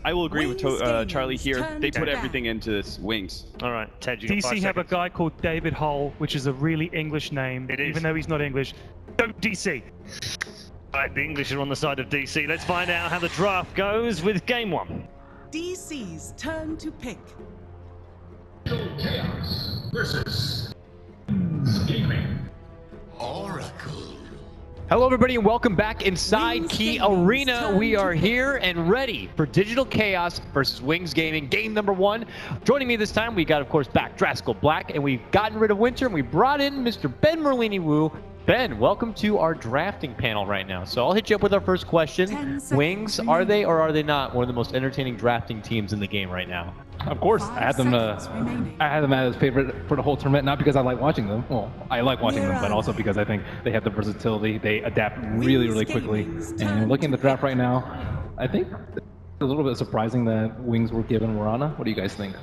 I will agree with Charlie here. They put to everything into this Wings. All right, Ted, you got 5 DC have a seconds. guy called David Hull, which is a really English name, It is. even though he's not English. Go DC! All right, the English are on the side of DC. Let's find out how the draft goes with game 1. DC's turn to pick. Chaos versus Gaming. Oracle. Hello everybody and welcome back inside Wings Key Gaming's Arena. turn We to are pick. here and ready for Digital Chaos versus Wings Gaming, game number 1. Joining me this time, we got, of course, back Draskell Black, and we've gotten rid of Winter, and we brought in Mr. Ben Merlini Wu. Ben, welcome to our drafting panel right now. So I'll hit you up with our first 10 question. seconds Wings, remaining. are they or are they not one of the most entertaining drafting teams in the game right now? Of course, I had them. I had them as favorite for the whole tournament, not because I like watching them. Well, I like watching them, but also because I think they have the versatility. They adapt really, really quickly. And looking at the draft right now, I think it's a little bit surprising that Wings were given Mirana. What do you guys think?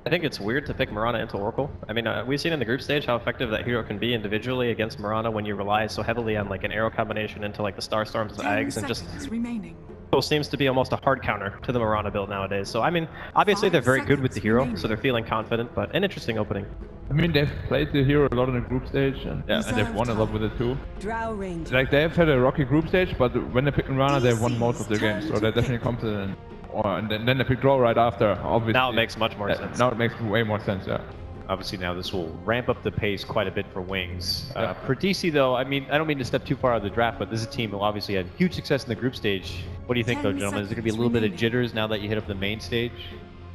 I think it's weird to pick Mirana into Oracle. I mean, we've seen in the group stage how effective that hero can be individually against Mirana when you rely so heavily on like an arrow combination into like the Star Storms and 10 Eggs, and just remaining. seems to be almost a hard counter to the Mirana build nowadays. So I mean, obviously they're very good with the hero, so they're feeling confident, but an interesting opening. I mean, they've played the hero a lot in the group stage, and they've won a lot with it too. Drow range. Like, they've had a rocky group stage, but when they pick Mirana, they've won most of their games, so they're definitely confident. And then they pick Draw right after, obviously. Now it makes much more sense. Now it makes way more sense, yeah. Obviously now this will ramp up the pace quite a bit for Wings. For DC though, I mean, I don't mean to step too far out of the draft, but this is a team who obviously had huge success in the group stage. What do you think though, 10 gentlemen? Is there going to be a little bit of jitters now that you hit up the main stage?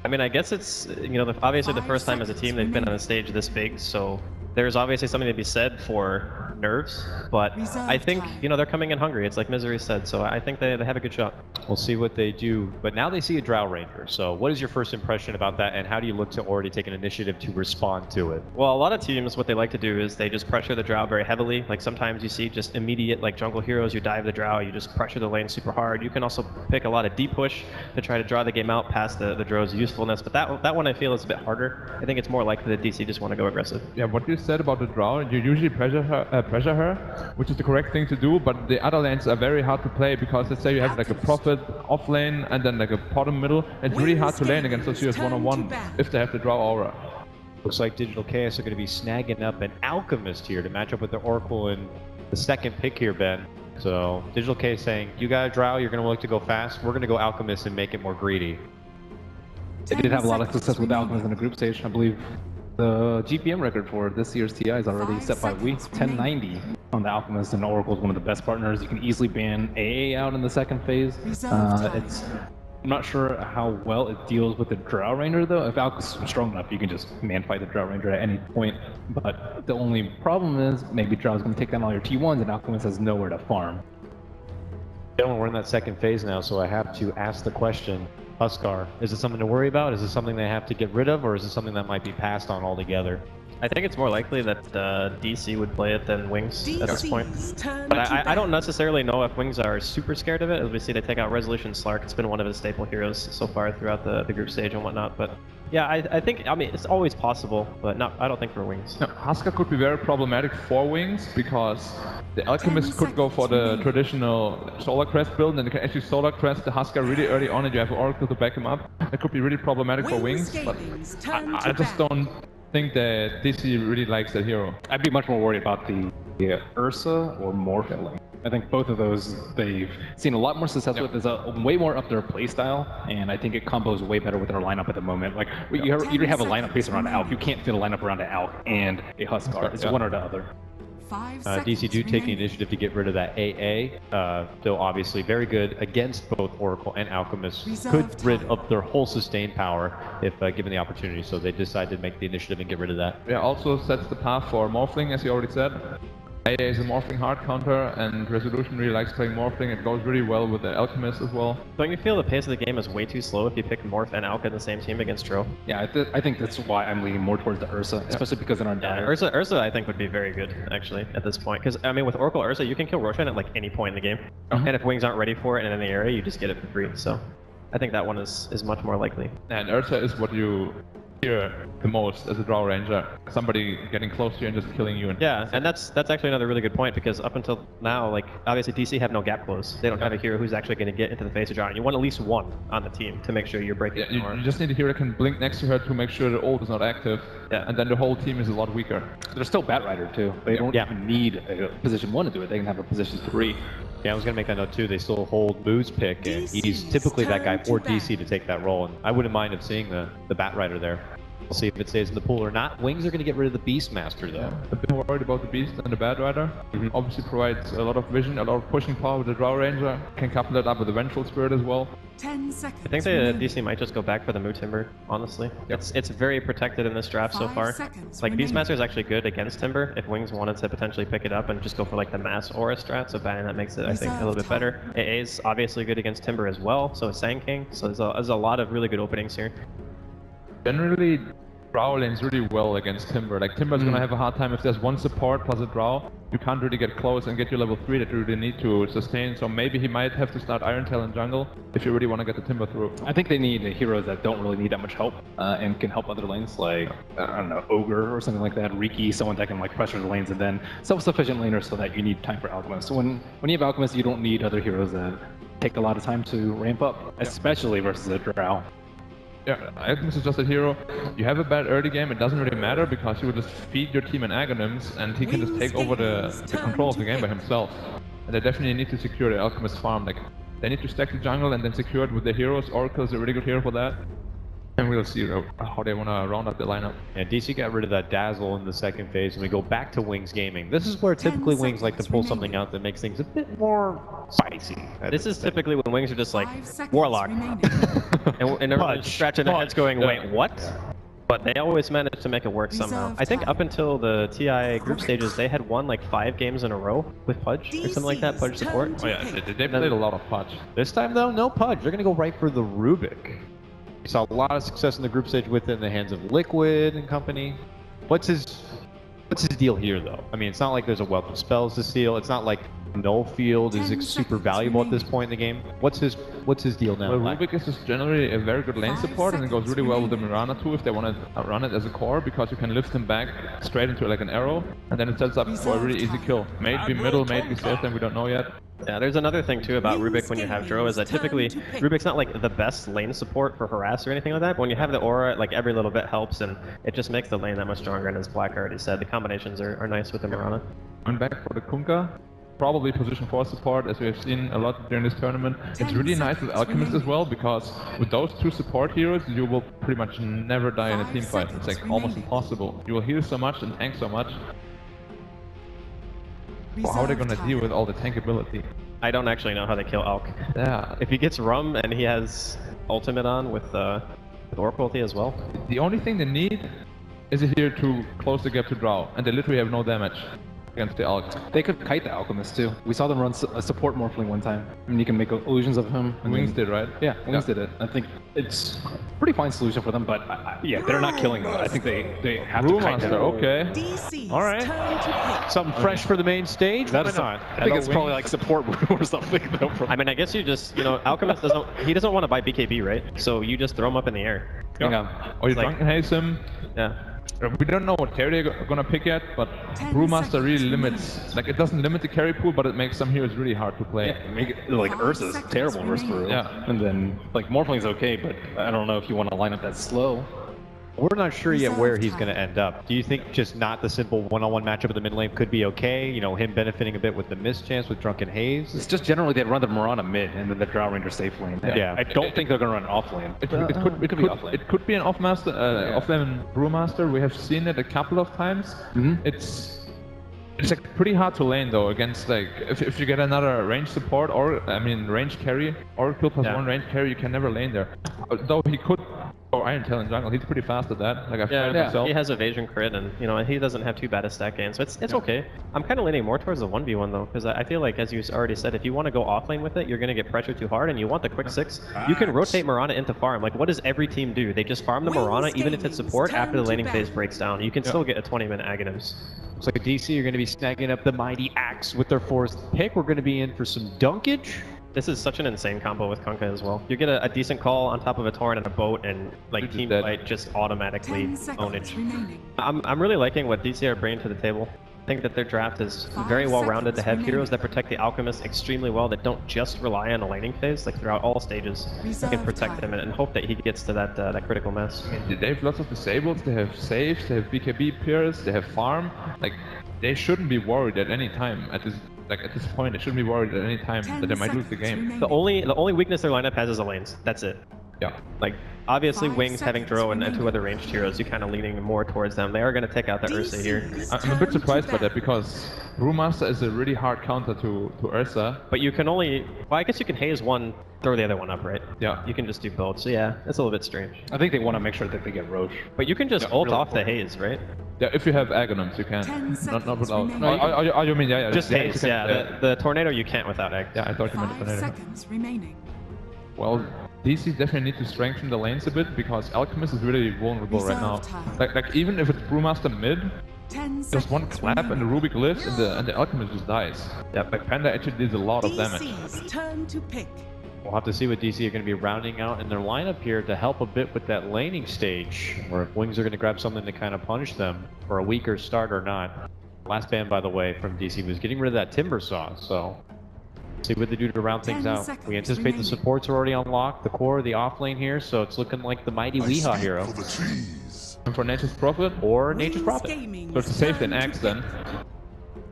I mean, I guess it's, you know, obviously the 5 first time as a team they've been on a stage this big, so there's obviously something to be said for nerves, but I think, you know, they're coming in hungry. It's like Misery said, so I think they have a good shot. We'll see what they do, but now they see a Drow Ranger. So what is your first impression about that, and how do you look to already take an initiative to respond to it? Well, a lot of teams, what they like to do is they just pressure the Drow very heavily. Like sometimes you see just immediate like jungle heroes, you dive the Drow, you just pressure the lane super hard. You can also pick a lot of deep push to try to draw the game out past the Drow's usefulness, but that one I feel is a bit harder. I think it's more likely that DC just want to go aggressive. Yeah, what you said about the Draw, you usually pressure her, which is the correct thing to do, but the other lanes are very hard to play because let's say you have like a Prophet off lane and then like a bottom middle. It's really hard to lane against those heroes one-on-one if they have the Draw aura. Looks like Digital Chaos are going to be snagging up an Alchemist here to match up with the Oracle and the second pick here, Ben. So Digital Chaos saying, you got a Drow, you're going to look to go fast, we're going to go Alchemist and make it more greedy. They did have a lot of success with Alchemist in the group stage. I believe the GPM record for this year's TI is already set by week 1090 on the Alchemist, and Oracle is one of the best partners. You can easily ban AA out in the second phase. I'm not sure how well it deals with the Drow Ranger though. If Alchemist is strong enough, you can just man fight the Drow Ranger at any point. But the only problem is maybe Drow's going to take down all your T1s and Alchemist has nowhere to farm. Gentlemen, we're in that second phase now, so I have to ask the question. Huskar, is it something to worry about? Is it something they have to get rid of, or is it something that might be passed on altogether? I think it's more likely that DC would play it than Wings at this point. But I don't necessarily know if Wings are super scared of it. As we see, they take out Resolution Slark. It's been one of his staple heroes so far throughout the group stage and whatnot. But yeah, I think, I mean, it's always possible, but I don't think for Wings. No, Huskar could be very problematic for Wings because the Alchemist could go for the traditional Solar Crest build, and they can actually Solar Crest the Huskar really early on, and you have Oracle to back him up. That could be really problematic for Wings, but I just don't think that DC really likes that hero. I'd be much more worried about the Ursa or Morphling. I think both of those they've seen a lot more success with. Is way more up their playstyle, and I think it combos way better with their lineup at the moment. Like you have a lineup based around Alk. You can't fit a lineup around an Alk and a Huskar. It's one or the other. DC do take the initiative to get rid of that AA, though obviously very good against both Oracle and Alchemist. Could rid of their whole sustain power if given the opportunity, so they decided to make the initiative and get rid of that. Yeah, also sets the path for Morphling, as you already said. AA is a Morphling hard counter, and Resolution really likes playing Morphling. It goes really well with the Alchemist as well. Don't you feel the pace of the game is way too slow if you pick Morph and Alka in the same team against Tro? Yeah, I think that's why I'm leaning more towards the Ursa, especially because in our Ursa I think would be very good, actually, at this point. Because, I mean, with Oracle Ursa, you can kill Roshan at, like, any point in the game. And if Wings aren't ready for it and in the area, you just get it for free. So I think that one is much more likely. And Ursa is what you fear the most as a draw ranger. Somebody getting close to you and just killing you. Yeah, and that's actually another really good point, because up until now, like, obviously DC have no gap close. They don't have a hero who's actually going to get into the face of John. You want at least one on the team to make sure you're breaking Yeah, you just need a hero that can blink next to her to make sure the ult is not active. Yeah. And then the whole team is a lot weaker. There's still Batrider too. They don't even need a position 1 to do it. They can have a position 3. Yeah, I was going to make that note too. They still hold Moo's pick, and he's typically that guy for DC to take that role. And I wouldn't mind of seeing the Batrider there. We'll see if it stays in the pool or not. Wings are going to get rid of the Beastmaster though. A bit more worried about the Beast than the Batrider. Obviously provides a lot of vision, a lot of pushing power with the Draw Ranger. Can couple that up with the Vengeful Spirit as well. 10 seconds. I think the DC might just go back for the Moo Timber, honestly. It's very protected in this draft so 5 far. seconds Like, remaining. Beastmaster is actually good against Timber if Wings wanted to potentially pick it up and just go for like the mass aura strat, so banning that makes it, I think, a little bit better. AA is obviously good against Timber as well, so is Sand King, so there's a lot of really good openings here. Generally, Drow lanes really well against Timber. Like, Timber's gonna have a hard time if there's one support plus a Drow. You can't really get close and get your level 3 that you really need to sustain, so maybe he might have to start Iron Tail in jungle if you really want to get the Timber through. I think they need heroes that don't really need that much help and can help other lanes, like, I don't know, Ogre or something like that, Riki, someone that can like pressure the lanes, and then self-sufficient laners so that you need time for Alchemist. So when you have Alchemist, you don't need other heroes that take a lot of time to ramp up, especially versus a Drow. Yeah, Alchemist is just a hero. You have a bad early game, it doesn't really matter because you will just feed your team an Aghanim's and he can just take over the control of the game by himself. And they definitely need to secure the Alchemist farm. Like, they need to stack the jungle and then secure it with their heroes. Oracle is a really good hero for that. And we'll see how they want to round up the lineup. And DC got rid of that Dazzle in the second phase, and we go back to Wings Gaming. This is where typically Wings like to pull something out that makes things a bit more spicy. This is typically when Wings are just like, 5 seconds Warlock. remaining. and everyone's scratching their heads going, wait, what? But they always managed to make it work somehow. Reserve I think time. up until the TI group stages, they had won like 5 games in a row with Pudge or something like that, Pudge support. Oh yeah, they played a lot of Pudge. This time though, no Pudge. They're going to go right for the Rubik. We saw a lot of success in the group stage with it in the hands of Liquid and company. What's his deal here though? I mean, it's not like there's a wealth of spells to steal. It's not like Null Field is 10 super seconds valuable at this remaining. point in the game. What's his deal now? Well, Black? Rubik is just generally a very good lane 5 support, and it goes seconds really well with the remaining. Mirana too if they want to run it as a core, because you can lift him back straight into like an arrow, and then it sets up for a really easy kill. May it be middle, may it be safe, then we don't know yet. Yeah, there's another thing too about Wings Rubik when you have Gaming's Dro is that turn typically to pick. Rubik's not like the best lane support for harass or anything like that, but when you have the aura, like every little bit helps and it just makes the lane that much stronger, and as Black already said, the combinations are nice with the Mirana. Going back for the Kunkka, probably position 4 support, as we have seen a lot during this tournament. It's 10 really nice with seconds Alchemist as remaining. well, because with those 2 support heroes, you will pretty much never die in a 5 team fight. It's like seconds almost remaining. impossible. You will heal so much and tank so much. Well, how are they Reserve gonna time. deal with all the tankability? I don't actually know how they kill Alk. Yeah. If he gets Rum and he has ultimate on with Oracle ulti as well. The only thing they need is a hero to close the gap to Drow, and they literally have no damage against the Alk. They could kite the Alchemist too. We saw them run a support Morphling one time. I mean, you can make illusions of him. and Wings then- did, right? Yeah, Wings did it. I think it's a pretty fine solution for them, but yeah, they're not killing them. I think they have to kite Brewmaster, them. okay. DC's All right. turn to pick. Something fresh for the main stage? Why That's not? I think it's probably like support brew or something. though, from- I mean, I guess you just, Alchemist doesn't want to buy BKB, right? So you just throw him up in the air. Hang on. Or you Like- Drunken Haze him. Yeah. We don't know what carry they're gonna pick yet, but 10 Brewmaster really seconds limits, like it doesn't limit the carry pool, but it makes some heroes really hard to play. Yeah, make it, like 5 Ursa's seconds terrible versus remaining. Brew. Yeah. And then like Morphling's okay, but I don't know if you want to line up that slow. We're not sure yet Reserve where he's time. going to end up. Do you think just not the simple one-on-one matchup in the mid lane could be okay? You know, him benefiting a bit with the mischance with Drunken Haze? It's just generally they run the Mirana mid and then the Drow Ranger safe lane. Yeah. I don't think they're gonna run off lane. It could be off lane. It could be an off-lane Brewmaster. We have seen it a couple of times. It's like pretty hard to lane though against like if you get another range support or range carry or kill plus 1 range carry, you can never lane there. Though he could go Iron Tail in jungle, he's pretty fast at that. Like I've tried it myself. He has evasion crit, and he doesn't have too bad a stack gain, so it's okay. I'm kind of leaning more towards the 1v1 though, because I feel like, as you already said, if you want to go off lane with it, you're going to get pressured too hard, and you want the quick 6. You can rotate Mirana into farm. Like, what does every team do? They just farm the Wings Mirana, even if it's Gaming's support, after the turn to laning phase bat. breaks down. You can still get a 20-minute Aghanim's. Looks like DC are going to be snagging up the mighty axe with their 4th pick. We're going to be in for some dunkage. This is such an insane combo with Kunkka as well. You get a decent call on top of a Torrent and a boat, and like team fight just automatically ownage. I'm really liking what DC are bringing to the table. I think that their draft is very well rounded. They have heroes that protect the Alchemist extremely well, that don't just rely on a laning phase. Like throughout all stages, they can protect him and hope that he gets to that critical mass. I mean, they have lots of disables, they have saves, they have BKB peers, they have farm. Like, they shouldn't be worried at any time at this point. They shouldn't be worried at any time that they might lose the game. The only weakness their lineup has is the lanes. That's it. Yeah. Like, obviously, Wings having Dro and 2 other ranged heroes, you're kind of leaning more towards them. They are going to take out the Ursa here. I'm a bit surprised by that because Brewmaster is a really hard counter to Ursa. But you can only... Well, I guess you can haze one, throw the other one up, right? Yeah. You can just do both. So yeah, it's a little bit strange. I think they want to make sure that they get Roche. But you can just ult off the haze, right? Yeah, if you have Aghanims, you can. Not without. No, you mean, yeah. Just haze, yeah. The Tornado you can't without Egg. Yeah, I thought you meant Tornado. 5 seconds remaining. Well, DC definitely need to strengthen the lanes a bit because Alchemist is really vulnerable right now. Like even if it's Brewmaster mid, just one clap and the Rubik lives and the Alchemist just dies. Yeah, like Panda actually did a lot of damage. DC's turn to pick. We'll have to see what DC are going to be rounding out in their lineup here to help a bit with that laning stage, or if Wings are going to grab something to kind of punish them for a weaker start or not. Last ban, by the way, from DC was getting rid of that Timber Saw, so see what they do to round things out. We anticipate the supports are already unlocked, the core, the off lane here, so it's looking like the mighty Weehaw hero. And for Nature's Prophet? Or Nature's Prophet. So it's safe than Axe then.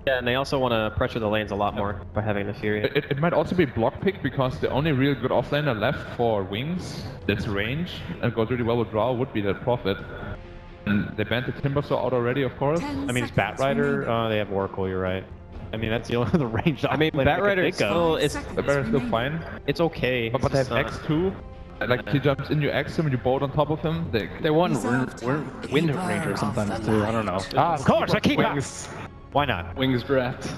Yeah, and they also want to pressure the lanes a lot more by having the Fury. It might also be block pick because the only real good offlaner left for Wings that's range and goes really well with Draw would be that Prophet. And they banned the Timber Saw out already, of course. I mean, it's Batrider. They have Oracle, you're right. I mean, that's the only the range. I mean, Batrider is still... Batrider is still fine. It's okay. But they have X2. Like, he jumps in, you X him, and you bolt on top of him. They won Wind Ranger sometimes too, I don't know. Of course, I keep Wings. Why not? Wings draft.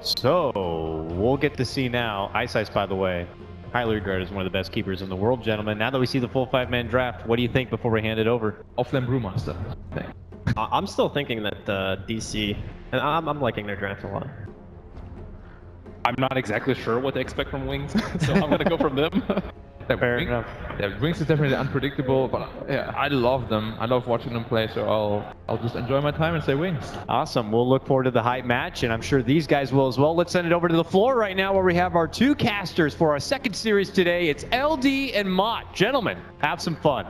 So, we'll get to see now. Ice, by the way, highly regarded as one of the best keepers in the world, gentlemen. Now that we see the full 5-man draft, what do you think before we hand it over? Offlane Brewmaster. I'm still thinking that DC, and I'm liking their draft a lot. I'm not exactly sure what to expect from Wings, so I'm going to go from them. Fair enough. Yeah, Wings is definitely unpredictable, but yeah, I love them. I love watching them play, so I'll just enjoy my time and say Wings. Awesome. We'll look forward to the hype match, and I'm sure these guys will as well. Let's send it over to the floor right now where we have our 2 casters for our second series today. It's LD and Mott. Gentlemen, have some fun.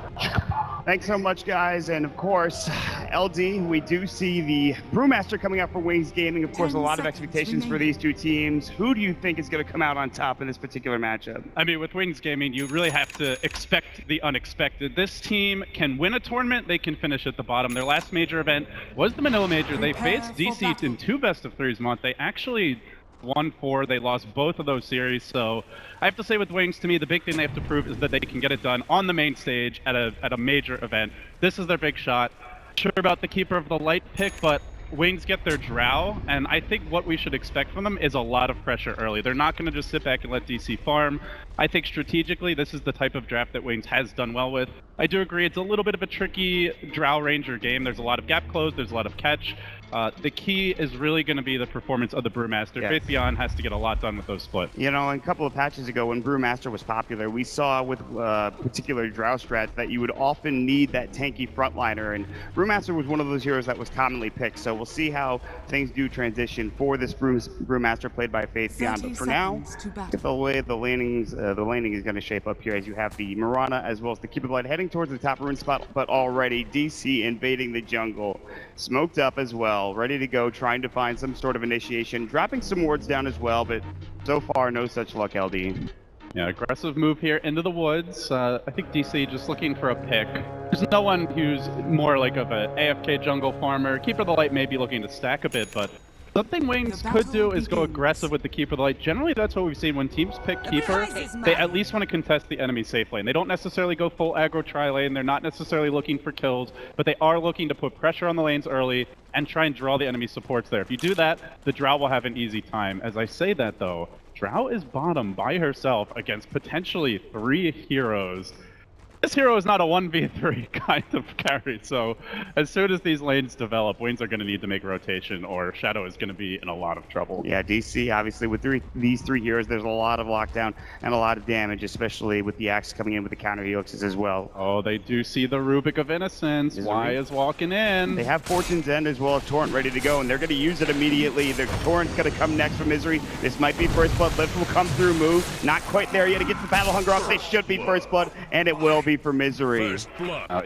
Thanks so much, guys. And of course, LD, we do see the Brewmaster coming out for Wings Gaming. Of course, a lot of expectations for these 2 teams. Who do you think is going to come out on top in this particular matchup? I mean, with Wings Gaming, you really have to expect the unexpected. This team can win a tournament, they can finish at the bottom. Their last major event was the Manila Major. They faced DC in 2 best-of-3s month. They actually won 4. They lost both of those series. So I have to say with Wings, to me, the big thing they have to prove is that they can get it done on the main stage at a major event. This is their big shot. Sure about the Keeper of the Light pick, but Wings get their Drow, and I think what we should expect from them is a lot of pressure early. They're not going to just sit back and let DC farm. I think strategically, this is the type of draft that Wings has done well with. I do agree it's a little bit of a tricky Drow Ranger game. There's a lot of gap close, there's a lot of catch. The key is really going to be the performance of the Brewmaster. Yes. Faith Beyond has to get a lot done with those splits. You know, a couple of patches ago when Brewmaster was popular, we saw with particular Drow strats that you would often need that tanky frontliner, and Brewmaster was one of those heroes that was commonly picked. So we'll see how things do transition for this Brewmaster played by Faith Beyond. But for now, look at the way the laning is going to shape up here as you have the Mirana as well as the Keeper of the Light heading towards the top rune spot, but already DC invading the jungle, smoked up as well, ready to go, trying to find some sort of initiation, dropping some wards down as well, but so far no such luck, LD. Yeah, aggressive move here into the woods. I think DC just looking for a pick. There's no one who's more like of an AFK jungle farmer. Keeper of the Light may be looking to stack a bit, but something Wings could do is go aggressive with the Keeper of the Light. Generally, that's what we've seen when teams pick Keeper. They at least want to contest the enemy safe lane. They don't necessarily go full aggro tri-lane. They're not necessarily looking for kills, but they are looking to put pressure on the lanes early and try and draw the enemy supports there. If you do that, the Drow will have an easy time. As I say that, though, Drow is bottom by herself against potentially 3 heroes. This hero is not a 1v3 kind of carry, so as soon as these lanes develop, Wings are going to need to make rotation, or Shadow is going to be in a lot of trouble. Yeah, DC, obviously, with these three heroes, there's a lot of lockdown and a lot of damage, especially with the Axe coming in with the counter helixes as well. Oh, they do see the Rubik of Innocence. Y is walking in. They have Fortune's End as well as Torrent ready to go, and they're going to use it immediately. The Torrent's going to come next for Misery. This might be First Blood. Lift will come through, move. Not quite there yet to get the Battle Hunger off. This should be First Blood, and it will be for Misery.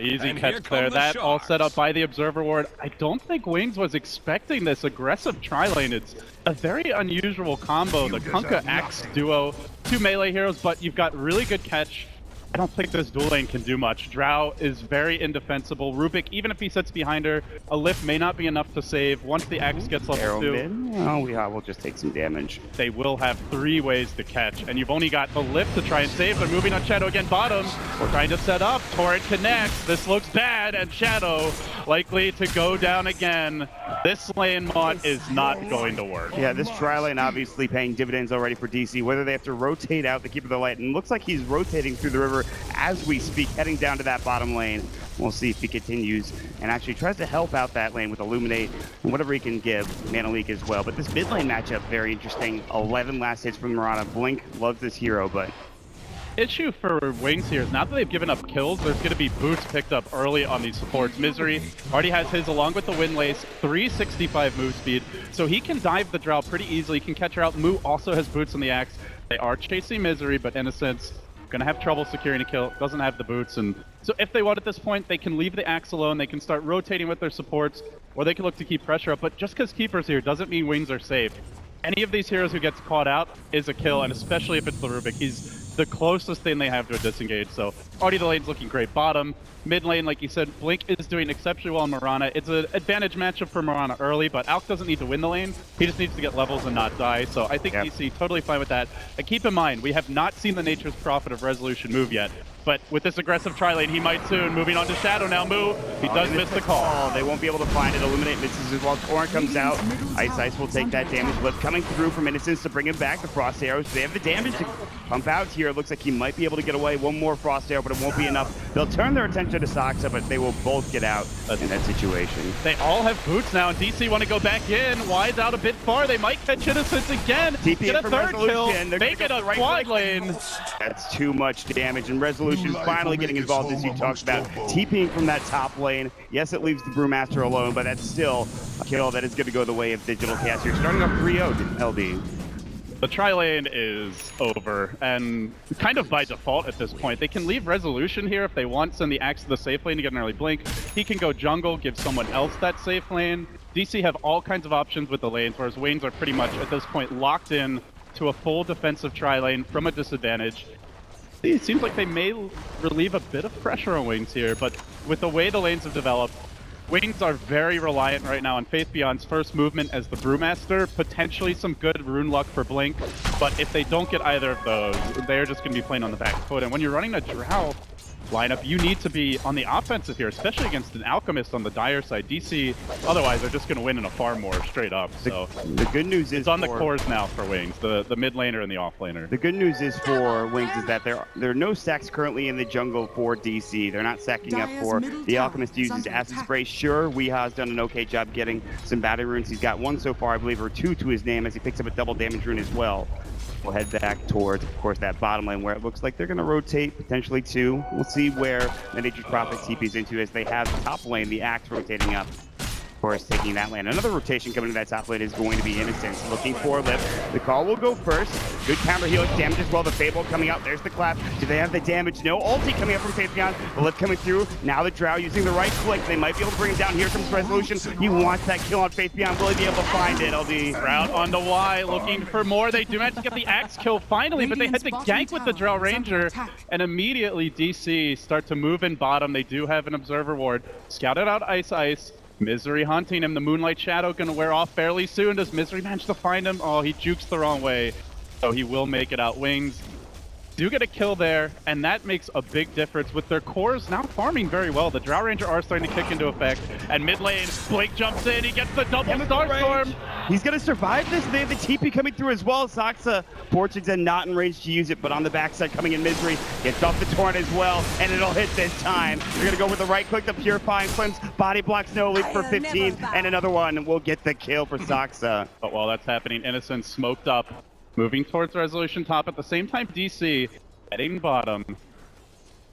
Easy catch there. That all set up by the Observer Ward. I don't think Wings was expecting this aggressive tri-lane. It's a very unusual combo. The Kunkka Axe duo, two melee heroes, but you've got really good catch. I don't think this dual lane can do much. Drow is very indefensible. Rubik, even if he sits behind her, a lift may not be enough to save. Once the Axe gets level 2, oh, we'll just take some damage. They will have 3 ways to catch, and you've only got the lift to try and save. They're moving on Shadow again, bottom. We're trying to set up. Torrent connects. This looks bad, and Shadow likely to go down again. This lane mod is not going to work. Yeah, this tri-lane obviously paying dividends already for DC, whether they have to rotate out the Keeper of the Light, and it looks like he's rotating through the river as we speak, heading down to that bottom lane. We'll see if he continues and actually tries to help out that lane with Illuminate and whatever he can give, Mana Leak as well. But this mid lane matchup, very interesting. 11 last hits from Mirana. Blink loves this hero, but issue for Wings here is now that they've given up kills, there's going to be boots picked up early on these supports. Misery already has his along with the Windlace, 365 move speed, so he can dive the Drow pretty easily. He can catch her out. Moo also has boots on the Axe. They are chasing Misery, but Innocence gonna have trouble securing a kill, doesn't have the boots, and so if they want at this point, they can leave the Axe alone, they can start rotating with their supports, or they can look to keep pressure up, but just because Keeper's here doesn't mean Wings are safe. Any of these heroes who gets caught out is a kill, and especially if it's the Rubik, he's the closest thing they have to a disengage, so already the lane's looking great. Bottom, mid lane, like you said, Blink is doing exceptionally well in Mirana. It's an advantage matchup for Mirana early, but Alk doesn't need to win the lane. He just needs to get levels and not die, so I think DC totally fine with that. And keep in mind, we have not seen the Nature's Prophet of Resolution move yet, but with this aggressive tri-lane, he might soon. Moving on to Shadow now, Moo. He does miss the call. They won't be able to find it. Illuminate misses as well. Torrent comes out. Ice will take that damage. Lift coming through from Innocence to bring him back. The Frost Arrows, they have the damage to pump out here. It looks like he might be able to get away. One more Frost Arrow, but it won't be enough. They'll turn their attention to Saksa, but they will both get out in that situation. They all have boots now, and DC want to go back in. Wide's out a bit far. They might catch Innocence again. Get a third kill. Make it a quad lane. That's too much damage, and Resolution finally getting involved, as you talked about. TPing from that top lane. Yes, it leaves the Brewmaster alone, but that's still a kill that is going to go the way of Digital Chaos. You're starting off 3-0, LD. The tri-lane is over, and kind of by default at this point. They can leave Resolution here if they want, send the Axe to the safe lane to get an early blink. He can go jungle, give someone else that safe lane. DC have all kinds of options with the lanes, whereas Waynes are pretty much, at this point, locked in to a full defensive tri-lane from a disadvantage. It seems like they may relieve a bit of pressure on Wings here, but with the way the lanes have developed, Wings are very reliant right now on Faith Beyond's first movement as the Brewmaster, potentially some good rune luck for Blink, but if they don't get either of those, they're just going to be playing on the back foot. And when you're running a Drow lineup, you need to be on the offensive here, especially against an Alchemist on the dire side. DC, otherwise, they're just going to win in a farm war straight up. So the good news is it's on the cores now for Wings, the mid laner and the off laner. The good news is for Wings is that there are no stacks currently in the jungle for DC. They're not stacking up for the Alchemist uses Acid Spray. Sure, Weeha's done an okay job getting some battery runes. He's got one so far, I believe, or 2 to his name, as he picks up a double damage rune as well. We'll head back towards, of course, that bottom lane where it looks like they're going to rotate, potentially 2. We'll see where the Nature's Prophet TPs into as they have the top lane, the Axe rotating up. Of course, taking that lane. Another rotation coming to that top lane is going to be Innocence. Looking for a lift. The call will go first. Good counter helix damage as well. The Fable coming out. There's the clap. Do they have the damage? No. Ulti coming up from Faith Beyond. The lift coming through. Now the Drow using the right click. They might be able to bring him down. Here comes Resolution. He wants that kill on Faith Beyond. Will he be able to find it, LD? Route on the Y, looking for more. They do manage to get the Axe kill finally, but they had to gank with the Drow Ranger, and immediately DC start to move in bottom. They do have an Observer Ward. Scouted out Ice. Misery hunting him. The Moonlight Shadow going to wear off fairly soon. Does Misery manage to find him? Oh, he jukes the wrong way. So he will make it out. Wings do get a kill there, and that makes a big difference with their cores now farming very well. The Drow Ranger are starting to kick into effect, and mid lane, Blake jumps in, he gets the double Starstorm. He's gonna survive this. They have the TP coming through as well. Saxa, Portuguese not in range to use it, but on the backside coming in Misery, gets off the torrent as well, and it'll hit this time. They're gonna go with the right click, the Purifying Flames, body blocks no leap for 15, and another one will get the kill for Saxa. But while that's happening, Innocent smoked up, moving towards Resolution top. At the same time, DC heading bottom.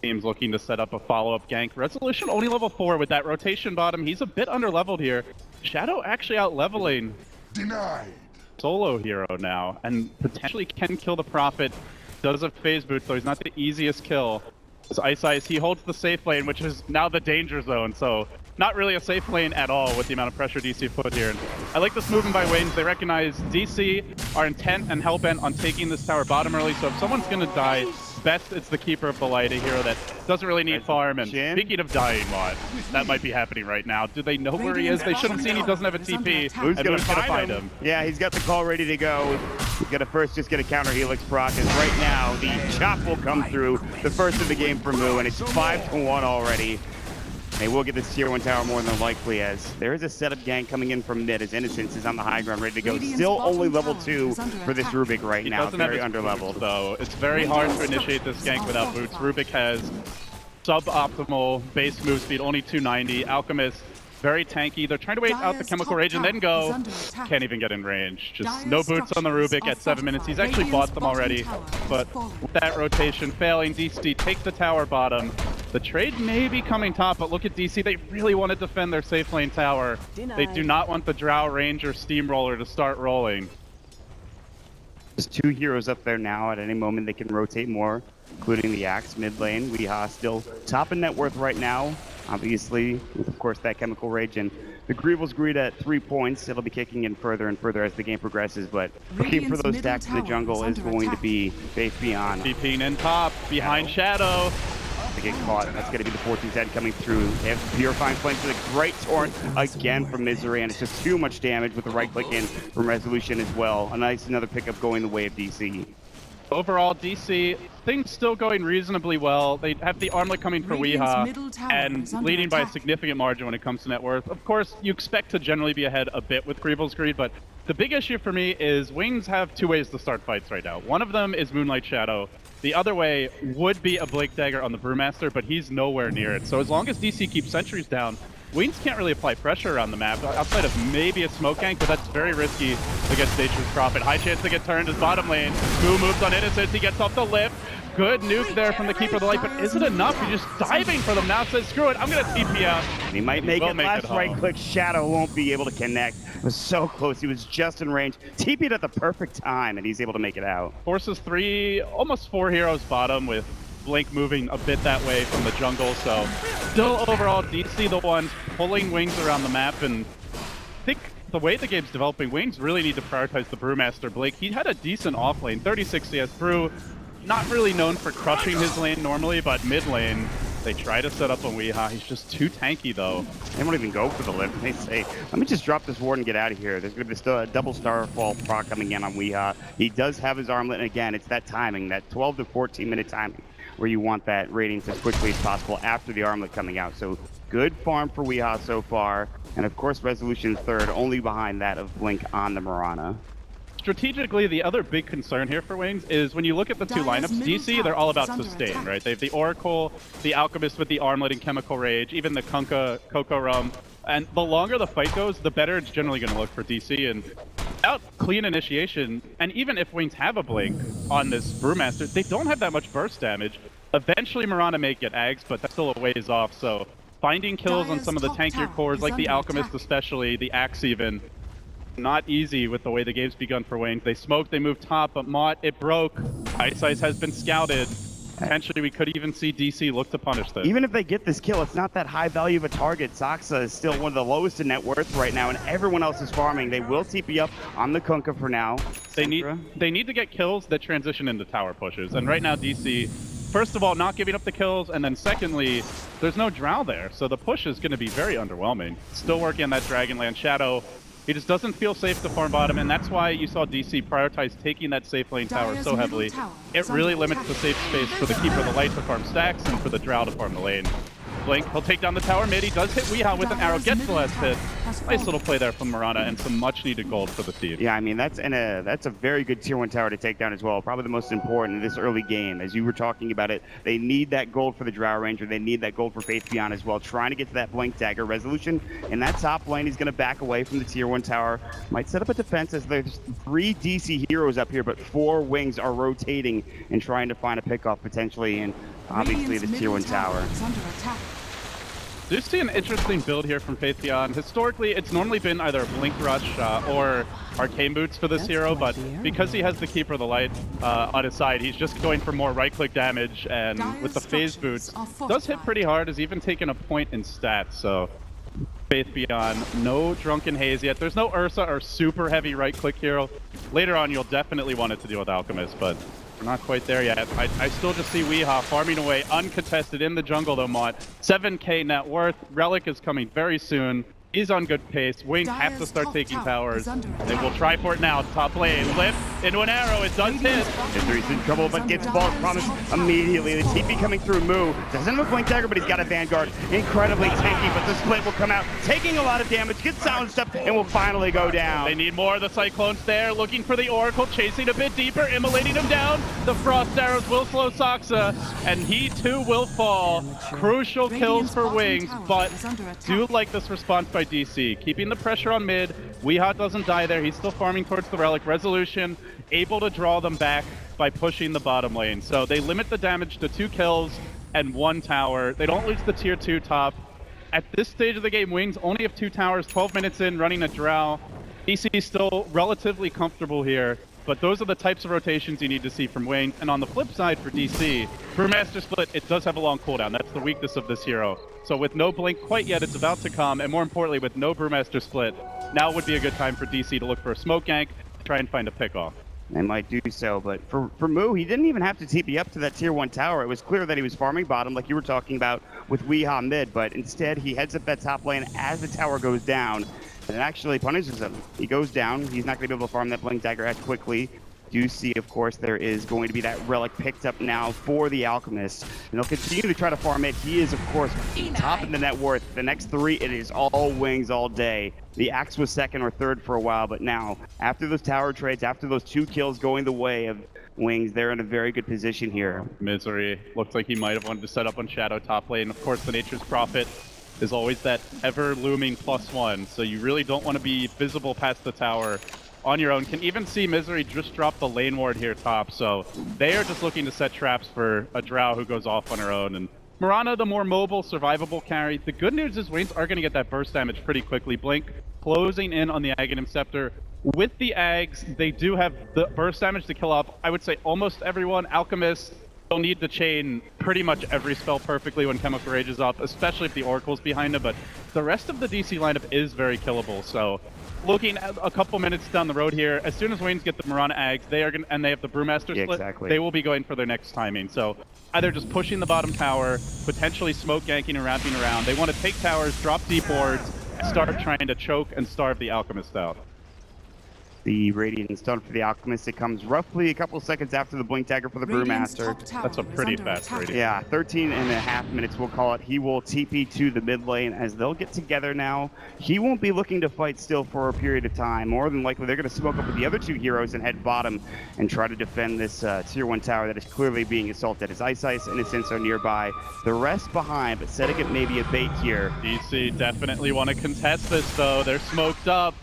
Team's looking to set up a follow-up gank. Resolution only level 4 with that rotation bottom. He's a bit under-leveled here. Shadow actually out-leveling Denied. solo hero now, and potentially can kill the Prophet. Does a phase boot, so he's not the easiest kill. As Ice, he holds the safe lane, which is now the danger zone, so not really a safe lane at all with the amount of pressure DC put here. And I like this movement by Wings. They recognize DC are intent and hell-bent on taking this tower bottom early, so if someone's going to die, best it's the Keeper of the Light, a hero that doesn't really need farm. And speaking of dying, Mod, that might be happening right now. Do they know where he is? They should have seen he doesn't have a TP. Who's gonna find him? Yeah, he's got the call ready to go. He's gonna first just get a counter Helix proc, and right now the chop will come through, the first of the game for Moo, and it's 5-1 already. They will get this tier 1 tower more than likely, as there is a setup gank coming in from mid, as Innocence is on the high ground ready to go. Still only level 2 for this Rubik right now, very under-leveled. So it's very hard to initiate this gank without boots. Rubik has suboptimal base move speed, only 290. Alchemist, very tanky. They're trying to wait out the Chemical Rage and then go. Can't even get in range. Just no boots on the Rubik at 7 minutes. He's actually bought them already, but with that rotation failing, DC take the tower bottom. The trade may be coming top, but look at DC. They really want to defend their safe lane tower. They do not want the Drow Ranger Steamroller to start rolling. There's 2 heroes up there now. At any moment, they can rotate more, including the Axe mid lane. Weehaw still top in net worth right now, obviously, with, of course, that Chemical Rage. And the Greevil's greed at 3 points. It'll be kicking in further and further as the game progresses, but looking for those stacks in the jungle is going to be Faith Beyond. TPing in top, behind Shadow. To get caught. That's going to be the 14th head coming through. They have Purifying Flames with a great torrent again from Misery, and it's just too much damage with the right click in from Resolution as well. Another pickup going the way of DC. Overall, DC, things still going reasonably well. They have the armlet coming for Weehaw, and leading by a significant margin when it comes to net worth. Of course, you expect to generally be ahead a bit with Greevil's Greed, but the big issue for me is Wings have 2 ways to start fights right now. One of them is Moonlight Shadow. The other way would be a Blake Dagger on the Brewmaster, but he's nowhere near it. So as long as DC keeps sentries down, Wings can't really apply pressure around the map, outside of maybe a smoke gank, but that's very risky against Nature's Prophet. High chance to get turned as bottom lane. Moo moves on Innocence, he gets off the lift. Good nuke there from the Keeper of the Light, but is it enough? He's just diving for them now, says screw it, I'm gonna TP out. He might make it. Last right click, Shadow won't be able to connect. It was so close, he was just in range. TP'd at the perfect time, and he's able to make it out. Forces 3, almost 4 heroes bottom, with Blink moving a bit that way from the jungle, so still overall DC the ones pulling Wings around the map, and I think the way the game's developing, Wings really need to prioritize the Brewmaster. Blake, he had a decent off lane, 36 CS Brew, not really known for crushing his lane normally, but mid lane, they try to set up on Weehaw. He's just too tanky, though. They won't even go for the lift. They say, let me just drop this ward and get out of here. There's going to be still a double Starfall proc coming in on Weehaw. He does have his armlet, and again, it's that timing, that 12 to 14 minute timing, where you want that ratings as quickly as possible after the armlet coming out. So good farm for Weehaw so far. And of course, Resolution third, only behind that of Blink on the Mirana. Strategically, the other big concern here for Wings is when you look at the 2 lineups, DC, they're all about sustain, right? They have the Oracle, the Alchemist with the Armlet and Chemical Rage, even the Coco Rum. And the longer the fight goes, the better it's generally going to look for DC. And without clean initiation, and even if Wings have a Blink on this Brewmaster, they don't have that much burst damage. Eventually, Mirana may get Ags, but that's still a ways off. So finding kills on some of the tankier cores, like the Alchemist especially, the Axe even, not easy with the way the game's begun for Wings. They smoked, they moved top, but Mott, it broke. Ice has been scouted. Potentially, we could even see DC look to punish this. Even if they get this kill, it's not that high value of a target. Saxa is still one of the lowest in net worth right now, and everyone else is farming. They will TP up on the Kunkka for now. They need to get kills that transition into tower pushes, and right now DC, first of all, not giving up the kills, and then secondly, there's no Drow there, so the push is going to be very underwhelming. Still working on that Dragonland Shadow. He just doesn't feel safe to farm bottom, and that's why you saw DC prioritize taking that safe lane tower so heavily. It really limits the safe space for the Keeper of the Light to farm stacks and for the Drow to farm the lane. Blink, he'll take down the tower mid. He does hit Weehaw with an arrow, gets the last hit. Nice little play there from Mirana, and some much needed gold for the team. Yeah, I mean, that's a very good tier 1 tower to take down as well. Probably the most important in this early game. As you were talking about it, they need that gold for the Drow Ranger. They need that gold for Faith Beyond as well. Trying to get to that Blink Dagger resolution. In that top lane, he's going to back away from the tier 1 tower. Might set up a defense as there's 3 DC heroes up here, but 4 wings are rotating and trying to find a pickoff potentially. And obviously the tier 1 tower. Do see an interesting build here from Faith Beyond. Historically, it's normally been either a Blink Rush or Arcane Boots for this hero, but because he has the Keeper of the Light on his side, he's just going for more right-click damage, and with the Phase Boots, does hit pretty hard, has even taken a point in stats, so Faith Beyond, no Drunken Haze yet. There's no Ursa or super heavy right-click hero. Later on, you'll definitely want it to deal with Alchemist, but we're not quite there yet. I still just see Weehaw farming away uncontested in the jungle though, Mont. 7k net worth. Relic is coming very soon. He's on good pace. Wings have to start taking towers. They will try for it now. Top lane. Lift into an arrow. It does hit. Hithori's in trouble, but gets ball promised immediately. The TP coming through Moo. Doesn't have a Blink Dagger, but he's got a Vanguard. Incredibly tanky, but the split will come out, taking a lot of damage, gets silent step, and will finally go down. They need more of the Cyclones there. Looking for the Oracle, chasing a bit deeper, immolating him down. The Frost Arrows will slow Saksa, and he too will fall. Crucial kills for Wings, but do like this response by DC. Keeping the pressure on mid. Weehaw doesn't die there. He's still farming towards the Relic. Resolution able to draw them back by pushing the bottom lane. So they limit the damage to 2 kills and 1 tower. They don't lose the tier 2 top. At this stage of the game, Wings only have 2 towers, 12 minutes in, running a Drow. DC is still relatively comfortable here, but those are the types of rotations you need to see from Wings. And on the flip side for DC, Brewmaster Split, it does have a long cooldown. That's the weakness of this hero. So with no Blink quite yet, it's about to come, and more importantly, with no Brewmaster Split, now would be a good time for DC to look for a smoke gank, try and find a pickoff. They might do so, but for Moo, he didn't even have to TP up to that tier 1 tower. It was clear that he was farming bottom, like you were talking about with Weehaw mid, but instead he heads up that top lane as the tower goes down, and it actually punishes him. He goes down. He's not going to be able to farm that Blink Dagger as quickly. Do see, of course, there is going to be that Relic picked up now for the Alchemist, and they'll continue to try to farm it. He is, of course, top in the net worth. The next 3, it is all Wings all day. The Axe was 2nd or 3rd for a while, but now, after those tower trades, after those 2 kills going the way of Wings, they're in a very good position here. Misery. Looks like he might have wanted to set up on Shadow top lane. Of course, the Nature's Prophet is always that ever-looming +1, so you really don't want to be visible past the tower on your own. Can even see Misery just drop the lane ward here top, so they are just looking to set traps for a Drow who goes off on her own. And Mirana, the more mobile, survivable carry. The good news is Wings are going to get that burst damage pretty quickly. Blink closing in on the Aghanim Scepter. With the Ags, they do have the burst damage to kill off, I would say, almost everyone. Alchemist, they'll need to chain pretty much every spell perfectly when Chemical Rage is up, especially if the Oracle's behind him, but the rest of the DC lineup is very killable, so looking at a couple minutes down the road here, as soon as Waynes get the Mirana Ags, they are and they have the Brewmaster split, exactly. They will be going for their next timing. So either just pushing the bottom tower, potentially smoke ganking and wrapping around. They want to take towers, drop deep wards, start trying to choke and starve the Alchemist out. The Radiant Stone for the Alchemist, it comes roughly a couple seconds after the Blink Dagger for the Brewmaster. That's a pretty fast Radiant. Yeah, 13.5 minutes we'll call it. He will TP to the mid lane as they'll get together now. He won't be looking to fight still for a period of time. More than likely, they're going to smoke up with the other 2 heroes and head bottom and try to defend this tier 1 tower that is clearly being assaulted. His Ice and his Incense are nearby. The rest behind, but setting it maybe a bait here. DC definitely want to contest this though. They're smoked up.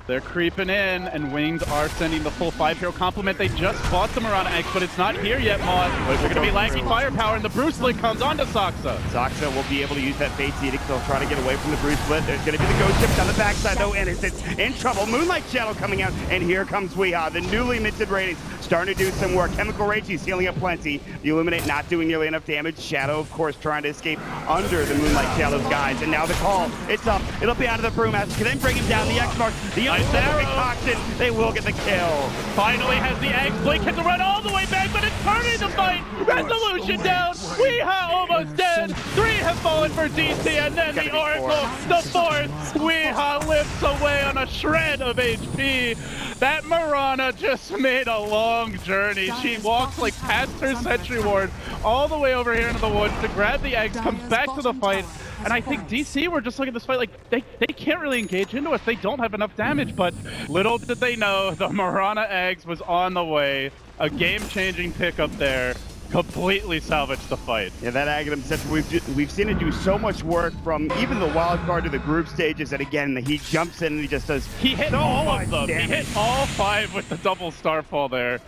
They're creeping in, and Wings are sending the full 5-hero complement. They just bought the Mirana Eggs, but it's not here yet, Mod. They're going to be lacking firepower, and the Brew Split comes onto Saksa. Saksa will be able to use that Fate's Edict. They'll try to get away from the Brew Split. There's going to be the Ghost Ships on the backside, though, and it's in trouble. Moonlight Shadow coming out, and here comes Weehaw. The newly minted ratings starting to do some work. Chemical Rage, he's healing up plenty. The Illuminate not doing nearly enough damage. Shadow, of course, trying to escape under the Moonlight Shadow's guys, and now the call. It's up. It'll be out of the Brewmaster. Can they bring him down? The X-Mark, the arrow. They will get the kill. Finally has the Eggs. Blink hits the run all the way back, but it's turning the fight. Resolution down. Weehaw almost dead. 3 have fallen for DC, and then the Oracle, the fourth, Weehaw lifts away on a shred of HP. That Mirana just made a long journey. She walks like past her sentry ward all the way over here into the woods to grab the eggs, comes back to the fight, and I think DC were just looking at this fight like they can't really engage into us. They don't have enough damage, but little did they know the Mirana eggs was on the way. A game-changing pick up there. Completely salvaged the fight. Yeah, that Aghanim set, we've seen it do so much work from even the wild card to the group stages, and again, he jumps in and he just does. He hit all of them. He hit all 5 with the double starfall there.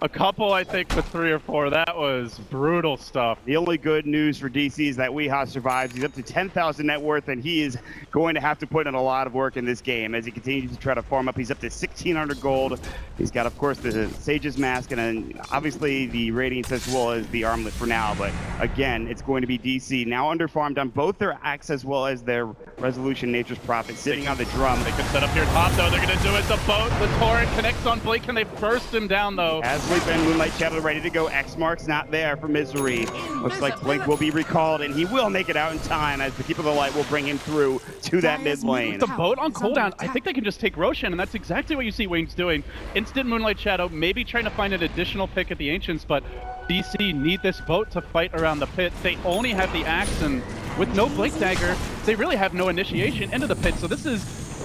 A couple, I think, with 3 or 4. That was brutal stuff. The only good news for DC is that Weehaw survives. He's up to 10,000 net worth, and he is going to have to put in a lot of work in this game as he continues to try to farm up. He's up to 1,600 gold. He's got, of course, the Sage's Mask and then obviously the Radiance as well as the Armlet for now. But again, it's going to be DC now underfarmed on both their Axe as well as their Resolution Nature's Prophet sitting on the drum. They can set up here top, though. They're going to do it. The boat, the torrent connects on Blink. Can they burst him down, though? As Sleep and Moonlight Shadow ready to go. X mark's not there for Misery. Looks like Blink will be recalled, and he will make it out in time as the Keep of the Light will bring him through to that mid lane. The boat on cooldown, I think they can just take Roshan, and that's exactly what you see Wayne's doing. Instant Moonlight Shadow, maybe trying to find an additional pick at the Ancients, but DC need this boat to fight around the pit. They only have the Axe, and with no Blink Dagger, they really have no initiation into the pit, so this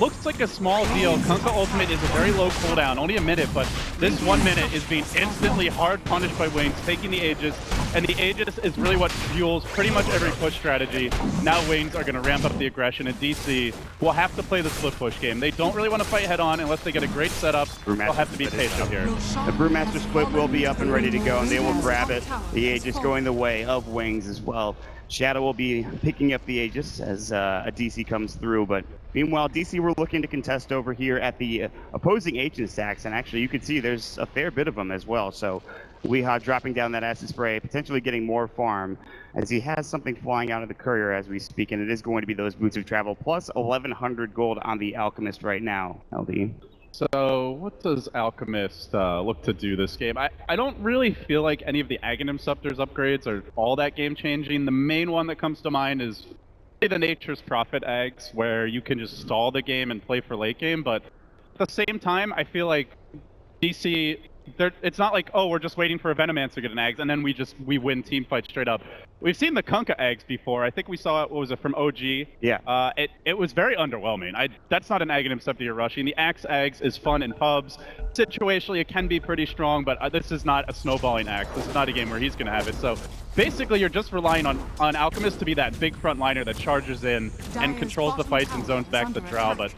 looks like a small deal. Kunkka Ultimate is a very low cooldown, only a minute, but this 1 minute is being instantly hard punished by Waynes, taking the Aegis, and the Aegis is really what fuels pretty much every push strategy. Now Waynes are going to ramp up the aggression, and DC will have to play the split push game. They don't really want to fight head on unless they get a great setup. They'll have to be patient here. The Brewmaster split will be up and ready to go, and they will grab it. The Aegis going the way of Wings as well. Shadow will be picking up the Aegis as a DC comes through, but meanwhile, DC were looking to contest over here at the opposing Ancient stacks, and actually you can see there's a fair bit of them as well. So Weehaw dropping down that acid spray, potentially getting more farm, as he has something flying out of the courier as we speak, and it is going to be those Boots of Travel, plus 1,100 gold on the Alchemist right now, LD. So what does Alchemist look to do this game? I don't really feel like any of the Aghanim Scepter's upgrades are all that game-changing. The main one that comes to mind is the Nature's Prophet Eggs, where you can just stall the game and play for late game, but at the same time, I feel like DC, it's not like, oh, we're just waiting for a Venomancer to get an Eggs, and then we win team fight straight up. We've seen the Kunkka Eggs before. I think we saw it, what was it, from OG? Yeah. It was very underwhelming. That's not an Aghanim Scepter you're rushing. The Axe Eggs is fun in pubs. Situationally, it can be pretty strong, but this is not a snowballing Axe. This is not a game where he's going to have it. So basically, you're just relying on Alchemist to be that big front liner that charges in and controls the fights and zones back the Drow, but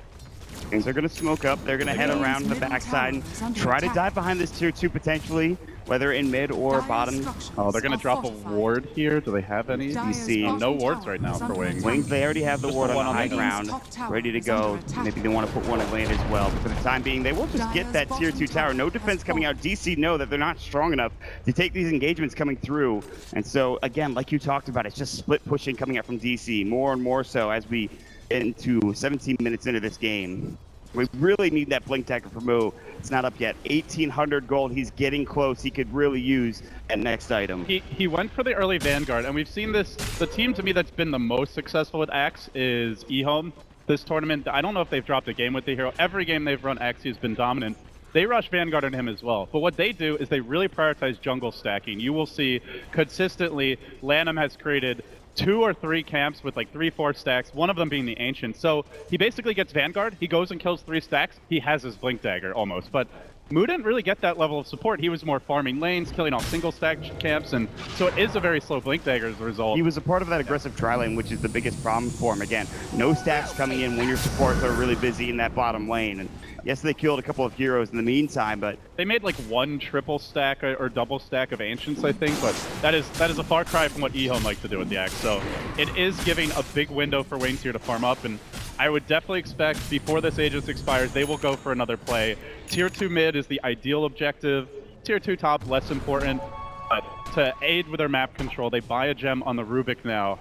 things are going to smoke up. They're going to head around the backside and try to dive behind this tier 2 potentially, whether in mid or bottom. Oh, they're going to drop a ward here. Do they have any? DC. No wards right now for Wings. Wings, they already have the ward on the high ground, ready to go. Maybe they want to put one in lane as well. But for the time being, they will just get that tier 2 tower. No defense coming out. DC know that they're not strong enough to take these engagements coming through. And so, again, like you talked about, it's just split pushing coming out from DC, more and more so as we get into 17 minutes into this game. We really need that Blink Dagger for Moo. It's not up yet. 1,800 gold. He's getting close. He could really use that next item. He went for the early Vanguard, and we've seen this. The team, to me, that's been the most successful with Axe is eHome. This tournament, I don't know if they've dropped a game with the hero. Every game they've run Axe, he's been dominant. They rush Vanguard on him as well. But what they do is they really prioritize jungle stacking. You will see consistently, Lanham has created 2 or 3 camps with like 3-4 stacks, one of them being the Ancient. So he basically gets Vanguard, he goes and kills 3 stacks, he has his Blink Dagger almost. But Moo didn't really get that level of support. He was more farming lanes, killing off single stack camps, and so it is a very slow Blink Dagger as a result. He was a part of that aggressive tri-lane, which is the biggest problem for him. Again, no stacks coming in when your supports are really busy in that bottom lane. And yes, they killed a couple of heroes in the meantime, but they made like 1 triple stack or double stack of Ancients, I think, but that is a far cry from what eHome likes to do with the Axe. So it is giving a big window for Wings here to farm up, and I would definitely expect before this Aegis expires, they will go for another play. Tier 2 mid is the ideal objective. Tier 2 top, less important. But to aid with their map control, they buy a gem on the Rubik now.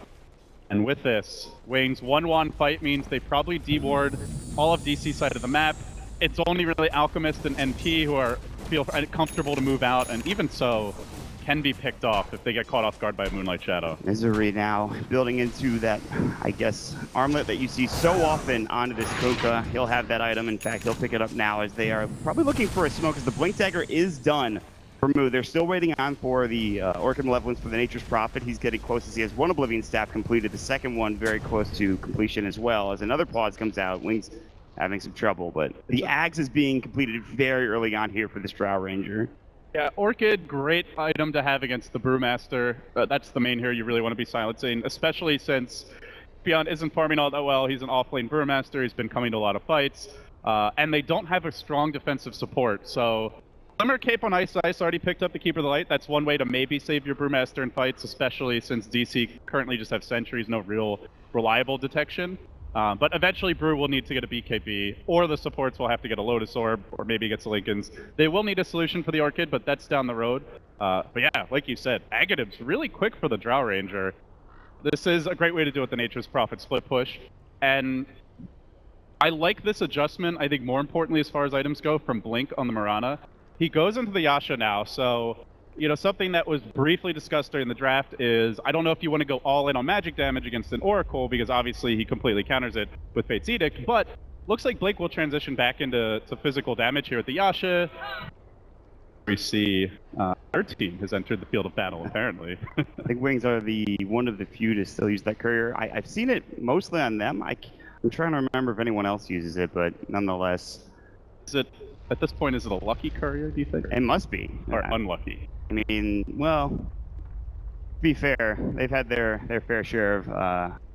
And with this, Wings 1-1 fight means they probably deward all of DC side of the map. It's only really Alchemist and NP who feel comfortable to move out, and even so, can be picked off if they get caught off guard by a Moonlight Shadow. Misery now building into that, I guess, armlet that you see so often onto this Kuka. He'll have that item. In fact, he'll pick it up now as they are probably looking for a smoke, as the Blink Dagger is done for Moo. They're still waiting on for the Orchid Malevolence for the Nature's Prophet. He's getting close as he has one Oblivion Staff completed. The second one very close to completion as well. As another Pause comes out, Wings having some trouble, but the Axe is being completed very early on here for this Drow Ranger. Yeah, Orchid, great item to have against the Brewmaster. That's the main hero you really want to be silencing, especially since Beyond isn't farming all that well. He's an off-lane Brewmaster. He's been coming to a lot of fights, and they don't have a strong defensive support. So Glimmer Cape on Ice already picked up the Keeper of the Light. That's one way to maybe save your Brewmaster in fights, especially since DC currently just have sentries, no real reliable detection. But eventually Brew will need to get a BKB, or the supports will have to get a Lotus Orb, or maybe get Lincolns. They will need a solution for the Orchid, but that's down the road. But yeah, like you said, Agadib's really quick for the Drow Ranger. This is a great way to do it, the Nature's Prophet split push. And I like this adjustment, I think more importantly as far as items go, from Blink on the Mirana. He goes into the Yasha now, so you know, something that was briefly discussed during the draft is, I don't know if you want to go all in on magic damage against an Oracle, because obviously he completely counters it with Fate's Edict, but looks like Blake will transition back into physical damage here at the Yasha. We see our team has entered the field of battle, apparently. I think Wings are one of the few to still use that courier. I've seen it mostly on them. I'm trying to remember if anyone else uses it, but nonetheless. At this point, is it a lucky courier, do you think? It must be. Or unlucky? I mean, well, to be fair, they've had their fair share of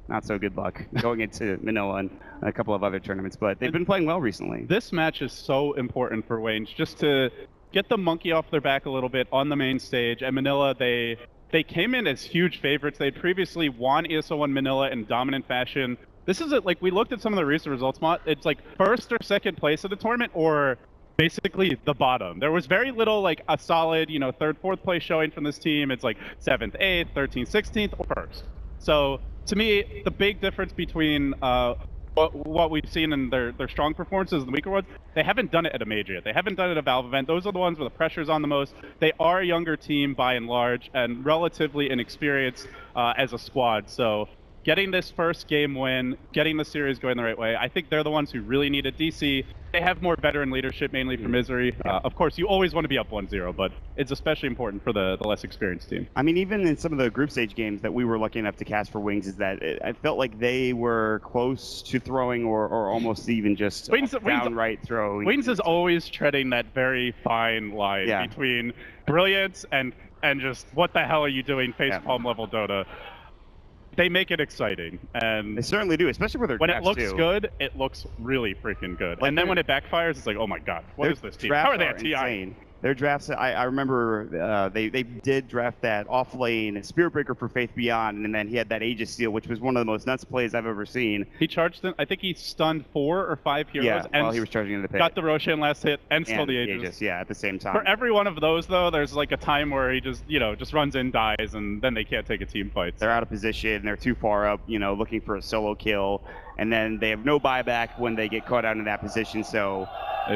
not so good luck going into Manila and a couple of other tournaments, but they've been playing well recently. This match is so important for Wayne, just to get the monkey off their back a little bit on the main stage. And Manila, they came in as huge favorites. They had previously won ESO1 Manila in dominant fashion. This is like, we looked at some of the recent results, Mott. It's like first or second place of the tournament, or basically the bottom. There was very little like a solid, you know, third, fourth place showing from this team. It's like 7th, 8th, 13th, 16th, or first. So to me, the big difference between what we've seen in their strong performances in the weaker ones, they haven't done it at a major yet. They haven't done it at a Valve event. Those are the ones where the pressure's on the most. They are a younger team by and large, and relatively inexperienced as a squad. So getting this first game win, getting the series going the right way, I think they're the ones who really need it. DC, they have more veteran leadership, mainly for Misery. Of course, you always want to be up 1-0, but it's especially important for the less experienced team. I mean, even in some of the group stage games that we were lucky enough to cast for Wings, is that I felt like they were close to throwing or almost even just downright throwing. Wings is always treading that very fine line between brilliance and just what the hell are you doing facepalm level Dota. They make it exciting, and they certainly do, especially with their when drafts it looks too. good, it looks really freaking good. Like and then when it backfires, it's like, oh my god, what is this team? How are they at TI? Insane. Their drafts, I remember they did draft that off-lane Spirit Breaker for Faith Beyond, and then he had that Aegis Seal, which was one of the most nuts plays I've ever seen. He charged them, I think he stunned 4 or 5 heroes, and while he was charging in the pit. Got the Roshan last hit, and stole the Aegis. Yeah, at the same time. For every one of those, though, there's like a time where he just, just runs in, dies, and then they can't take a team fight. They're out of position, they're too far up, looking for a solo kill, and then they have no buyback when they get caught out in that position, so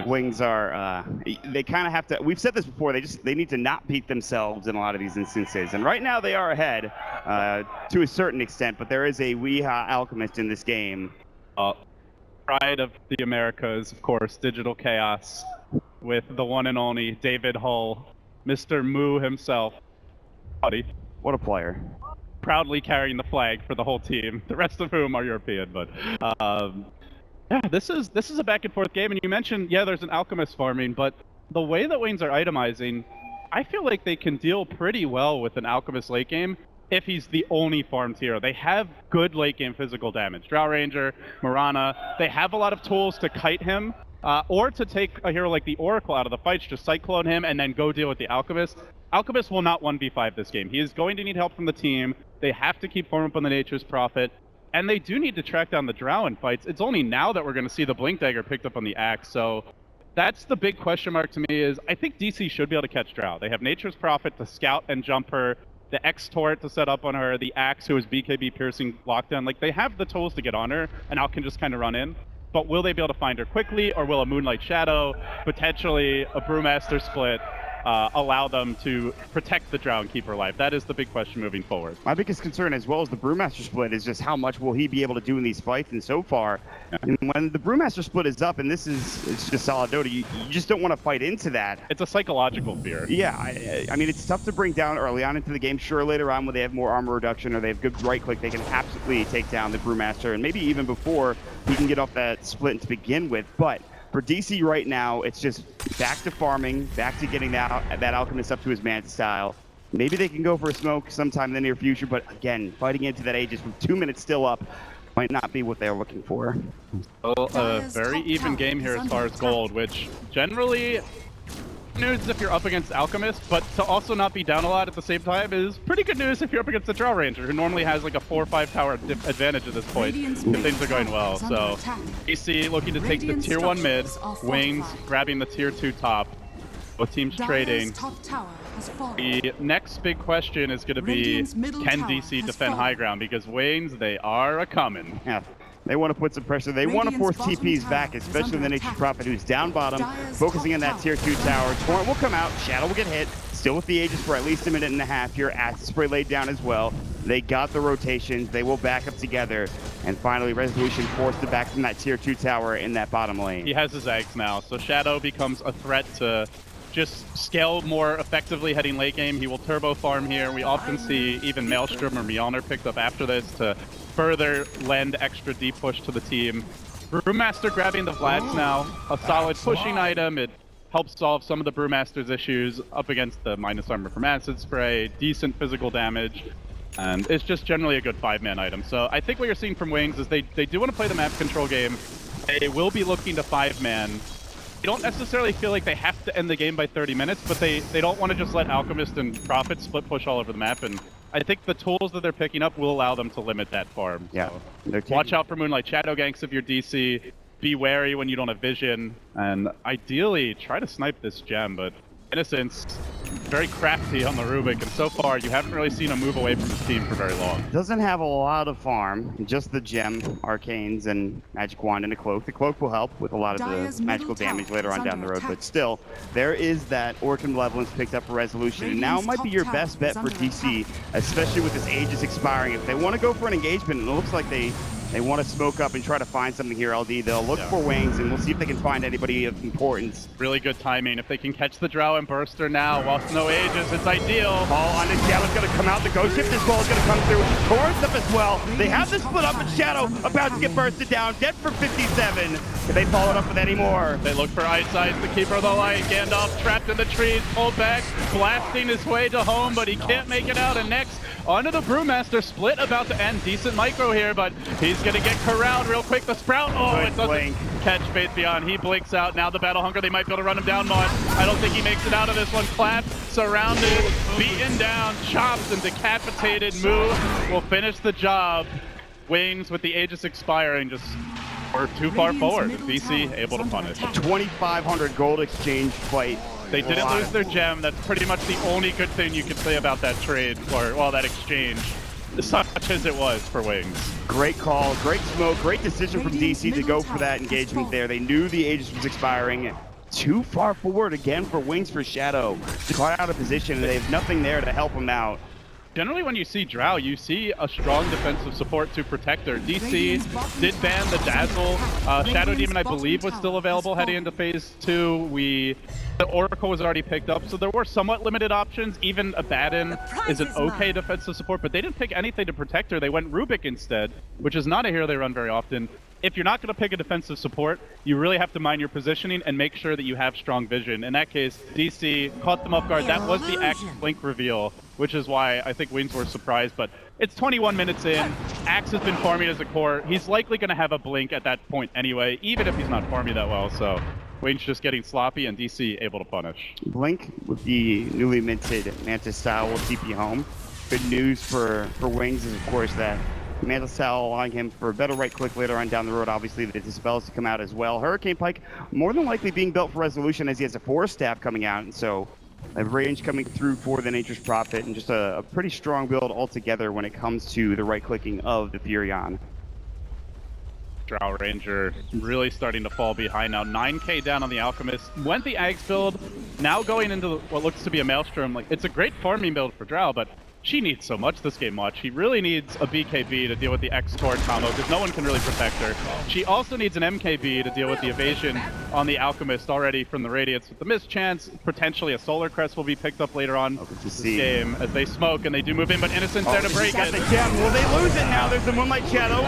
Wings are, they kind of have to, we've said this before, they need to not beat themselves in a lot of these instances. And right now they are ahead to a certain extent, but there is a Weeha Alchemist in this game. Pride of the Americas, of course, Digital Chaos, with the one and only David Hull, Mr. Moo himself. Buddy. What a player. Proudly carrying the flag for the whole team, the rest of whom are European, but yeah, this is a back and forth game, and you mentioned, there's an Alchemist farming, but the way that Waynes are itemizing, I feel like they can deal pretty well with an Alchemist late game if he's the only farmed hero. They have good late game physical damage. Drow Ranger, Mirana, they have a lot of tools to kite him, or to take a hero like the Oracle out of the fights, just Cyclone him and then go deal with the Alchemist. Alchemist will not 1v5 this game. He is going to need help from the team. They have to keep farming up on the Nature's Prophet. And they do need to track down the Drow in fights. It's only now that we're going to see the Blink Dagger picked up on the Axe. So that's the big question mark to me is, I think DC should be able to catch Drow. They have Nature's Prophet to scout and jump her, the X-Torrent to set up on her, the Axe who is BKB piercing lockdown. Like, they have the tools to get on her, and Al can just kind of run in. But will they be able to find her quickly, or will a Moonlight Shadow, potentially a Brewmaster split, allow them to protect the Drow and keep her alive? That is the big question moving forward. My biggest concern, as well as the Brewmaster split, is just how much will he be able to do in these fights. And so far, and when the Brewmaster split is up, and it's just solid Dota, you just don't want to fight into that. It's a psychological fear. Yeah, I mean, it's tough to bring down early on into the game. Sure, later on when they have more armor reduction or they have good right click, they can absolutely take down the Brewmaster, and maybe even before he can get off that split to begin with. But for DC right now, it's just back to farming, back to getting that Alchemist up to his Manta style. Maybe they can go for a smoke sometime in the near future, but again, fighting into that Aegis with 2 minutes still up might not be what they're looking for. Well, a very even game here as far as gold, which generally news if you're up against Alchemist, but to also not be down a lot at the same time is pretty good news if you're up against the Drow Ranger, who normally has like a 4 or 5 tower advantage at this point if things are going well. So DC looking to take the tier 1 mid, Wings grabbing the tier 2 top, both teams trading. The next big question is going to be, can DC defend high ground? Because Waynes, they are a-coming. Yeah. They want to put some pressure. They want to force TPs back, especially the Nature's Prophet, who's down bottom, focusing on that tier 2 tower. Torrent will come out. Shadow will get hit. Still with the Aegis for at least a minute and a half here. Acid Spray laid down as well. They got the rotations. They will back up together. And finally, Resolution forced it back from that tier 2 tower in that bottom lane. He has his eggs now, so Shadow becomes a threat to just scale more effectively heading late game. He will turbo farm here. We often see even Maelstrom or Mjolnir picked up after this to further lend extra deep push to the team. Brewmaster grabbing the Vlads now, a solid pushing item. It helps solve some of the Brewmaster's issues up against the minus armor from Acid Spray, decent physical damage, and it's just generally a good 5-man item. So I think what you're seeing from Wings is they do want to play the map control game. They will be looking to 5-man. They don't necessarily feel like they have to end the game by 30 minutes, but they don't want to just let Alchemist and Prophet split push all over the map, and I think the tools that they're picking up will allow them to limit that farm. Yeah. So watch out for Moonlight Shadow ganks if you're DC. Be wary when you don't have vision, and ideally try to snipe this gem, but Innocence very crafty on the Rubik, and so far you haven't really seen him move away from his team for very long. Doesn't have a lot of farm, just the gem, arcanes, and magic wand and a cloak. The cloak will help with a lot of the magical damage later on down the road, but still, there is that Orc and Malevolence picked up for Resolution, and now might be your best bet for DC, especially with this Aegis expiring. If they want to go for an engagement, and it looks like they want to smoke up and try to find something here, LD. They'll look for Wings, and we'll see if they can find anybody of importance. Really good timing. If they can catch the Drow and Burster now, whilst no Aegis, it's ideal. Ball on it. Shadow's going to come out. The Ghost Shift as well is going to come through. Torrent's up as well. They have the split up, and Shadow about to get bursted down. Dead for 57. Can they follow it up with any more? They look for Ice Eyes, the Keeper of the Light. Gandalf trapped in the trees, pulled back, blasting his way to home, but he can't make it out. And next, onto the Brewmaster. Split about to end. Decent micro here, but he's going to get corralled real quick. The Sprout, it doesn't catch Faith Beyond. He blinks out. Now the Battle Hunger, they might be able to run him down, Mon. I don't think he makes it out of this one. Clap, surrounded, beaten down, chopped, and decapitated. Moo will finish the job. Wings with the Aegis expiring, just we're too far forward. VC able to punish. 2,500 gold exchange fight. They didn't lose their gem. That's pretty much the only good thing you could say about that trade, or well, that exchange, such as it was for Wings. Great call, great smoke, great decision from DC to go for that engagement there. They knew the Aegis was expiring. Too far forward again for Wings for Shadow. Caught out of position, and they have nothing there to help him out. Generally, when you see Drow, you see a strong defensive support to Protector. DC did ban the Dazzle. Shadow Demon, I believe, was still available heading into Phase 2. The Oracle was already picked up, so there were somewhat limited options. Even Abaddon is an okay defensive support, but they didn't pick anything to Protector. They went Rubik instead, which is not a hero they run very often. If you're not going to pick a defensive support, you really have to mind your positioning and make sure that you have strong vision. In that case, DC caught them off guard. That was the Axe Blink reveal, which is why I think Wings were surprised. But it's 21 minutes in. Axe has been farming as a core. He's likely going to have a Blink at that point anyway, even if he's not farming that well. So Wings just getting sloppy, and DC able to punish. Blink with the newly minted Mantis style will keep you home. Good news for Wings is, of course, that Mantis style allowing him for a better right click later on down the road. Obviously, the Dispels to come out as well. Hurricane Pike more than likely being built for Resolution, as he has a Forest Staff coming out, and so a range coming through for the Nature's Prophet, and just a pretty strong build altogether when it comes to the right clicking of the Furion. Drow Ranger really starting to fall behind now. 9k down on the Alchemist. Went the Ags build, now going into what looks to be a Maelstrom. Like, it's a great farming build for Drow, but she needs so much this game watch. He really needs a BKB to deal with the X-Tort combo, because no one can really protect her. She also needs an MKB to deal with the evasion on the Alchemist already from the Radiance with the mischance. Potentially a Solar Crest will be picked up later on this game as they smoke and they do move in, but Innocent's there to break it. The gem. Will they lose it now? There's the Moonlight Shadow.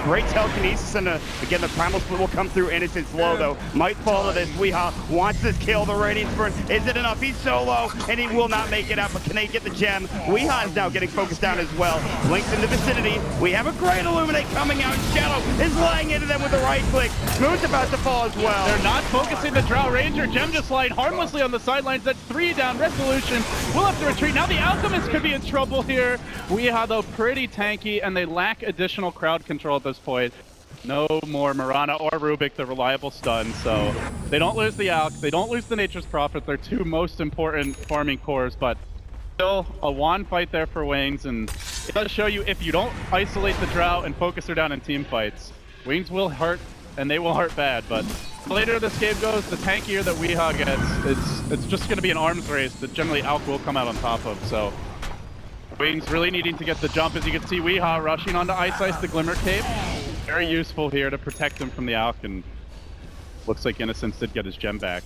Great telekinesis, and again, the Primal Split will come through. Innocent's low, though. Might fall to this. Weehaw wants this kill. The Radiance Burn. Is it enough? He's so low, and he will not make it out, but can they get the gem? Weehaw is now getting focused down as well. Link's in the vicinity. We have a great Illuminate coming out. Shadow is laying into them with the right click. Moon's about to fall as well. They're not focusing the Drow Ranger. Gem just lying harmlessly on the sidelines. That's 3 down. Resolution will have to retreat. Now the Alchemist could be in trouble here. Weehaw, though, pretty tanky, and they lack additional crowd control at this point. No more Mirana or Rubik, the reliable stun, so they don't lose the Alch, they don't lose the Nature's Prophet, their 2 most important farming cores, but still a wand fight there for Wings, and it does show you if you don't isolate the Drow and focus her down in team fights, Wings will hurt, and they will hurt bad, but the later this game goes, the tankier that Weehaw gets, it's just going to be an arms race that generally Alch will come out on top of, so Wings really needing to get the jump. As you can see, Weehaw rushing onto Ice Ice, the Glimmer Cape. Very useful here to protect him from the Alch, and looks like Innocence did get his gem back.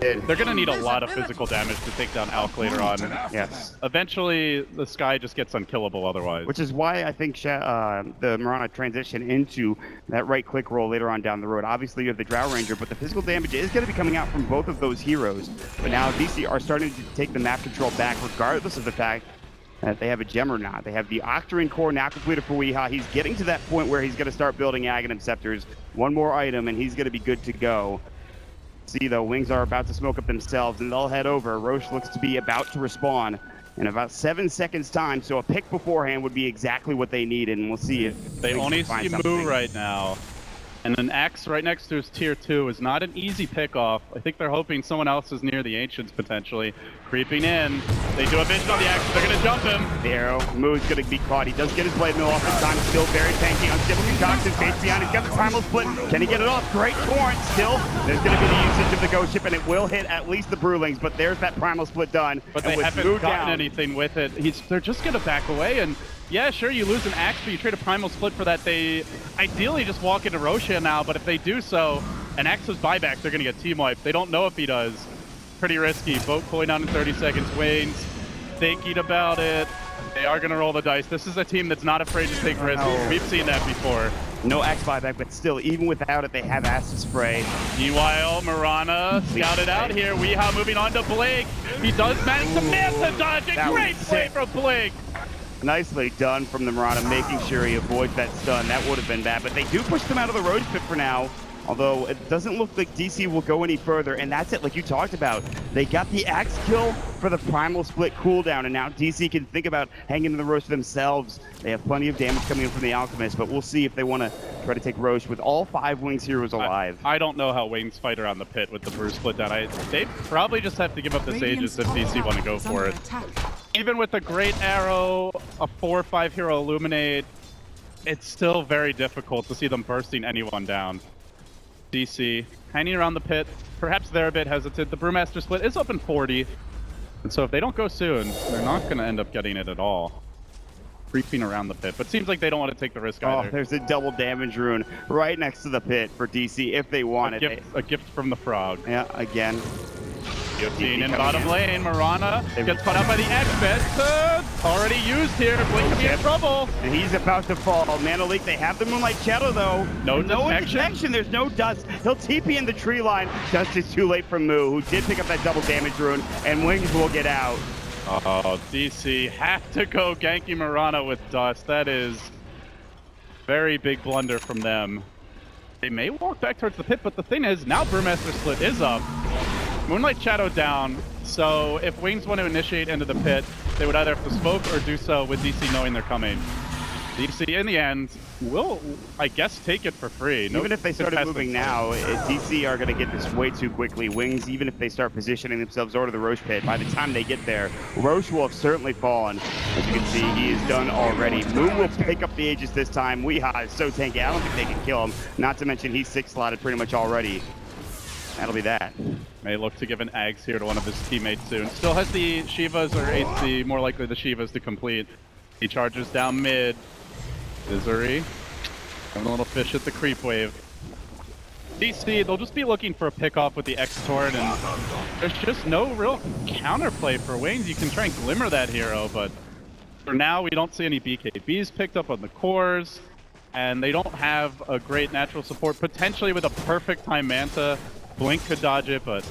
They're going to need a lot of physical damage to take down Alch later on. Yes. Eventually, the Sky just gets unkillable otherwise. Which is why I think the Mirana transition into that right-click roll later on down the road. Obviously, you have the Drow Ranger, but the physical damage is going to be coming out from both of those heroes. But now DC are starting to take the map control back, regardless of the fact that they have a gem or not. They have the Octarine core now completed for Weehaw. He's getting to that point where he's going to start building Aghanim Scepters. One more item, and he's going to be good to go. See, though, Wings are about to smoke up themselves, and they'll head over. Roche looks to be about to respawn in about 7 seconds' time, so a pick beforehand would be exactly what they needed, and we'll see if they only see Moo right now. And an Axe right next to his tier 2 is not an easy pick-off. I think they're hoping someone else is near the Ancients, potentially. Creeping in. They do a vision on the Axe. They're going to jump him. The arrow. Moo's going to be caught. He does get his blade mill off this time. Still very tanky. Unstable concoction. Face behind. He's got the Primal Split. Can he get it off? Great torrent. Still, there's going to be the usage of the Ghost Ship, and it will hit at least the Brewlings, but there's that Primal Split done. But they haven't gotten anything with it. They're just going to back away, and yeah, sure, you lose an Axe, but you trade a Primal Split for that. They ideally just walk into Roshan now, but if they do so, an Axe's buyback, they're going to get team wiped. They don't know if he does. Pretty risky. Boat cooling down in 30 seconds. Wayne's thinking about it. They are going to roll the dice. This is a team that's not afraid to take risks. We've seen that before. No Axe buyback, but still, even without it, they have Acid Spray. Meanwhile, Mirana scouted out here. Weehaw moving on to Blake. He does manage to Manta dodge. A great play from Blake. Nicely done from the Mirana, making sure he avoids that stun. That would have been bad, but they do push them out of the Roach Pit for now. Although it doesn't look like DC will go any further, and that's it, like you talked about. They got the Axe kill for the Primal Split cooldown, and now DC can think about hanging in the Roche themselves. They have plenty of damage coming in from the Alchemist, but we'll see if they want to try to take Roche with all 5 Wings heroes alive. I don't know how Wings fight around the pit with the Bruce split down. They probably just have to give up the Sages if DC want to go for it. Even with a Great Arrow, a 4 or 5 hero Illuminate, it's still very difficult to see them bursting anyone down. DC hanging around the pit. Perhaps they're a bit hesitant. The Brewmaster split is up in 40. And so if they don't go soon, they're not going to end up getting it at all. Creeping around the pit. But seems like they don't want to take the risk either. Oh, there's a double damage rune right next to the pit for DC if they want it. A gift from the frog. Yeah, again. Guillotine in bottom lane. Mirana gets caught out by the X-Bet. Already used here. Blink could be in trouble. And he's about to fall. Mana Leak, they have the Moonlight Shadow though. No detection. There's no dust. He'll TP in the tree line. Just is too late for Moo, who did pick up that double damage rune, and Wings will get out. Oh, DC have to go ganky Mirana with dust. That is very big blunder from them. They may walk back towards the pit, but the thing is, now Brewmaster split is up. Moonlight Shadow down, so if Wings want to initiate into the pit, they would either have to smoke or do so with DC knowing they're coming. DC in the end will, I guess, take it for free. No even if they started moving contestants. now, DC are going to get this way too quickly. Wings, even if they start positioning themselves over to the Roche pit, by the time they get there, Roche will have certainly fallen. As you can see, he is done already. Moon will pick up the Aegis this time. Weeha is so tanky, I don't think they can kill him. Not to mention he's 6-slotted pretty much already. That'll be that. May look to give an Ags here to one of his teammates soon. Still has the Shivas or AC, more likely the Shivas to complete. He charges down mid. Misery. Having a little fish at the creep wave. DC, they'll just be looking for a pickoff with the X-Torn, and there's just no real counterplay for Wings. You can try and glimmer that hero, but for now we don't see any BKBs picked up on the cores, and they don't have a great natural support. Potentially with a perfect time Manta, Blink could dodge it, but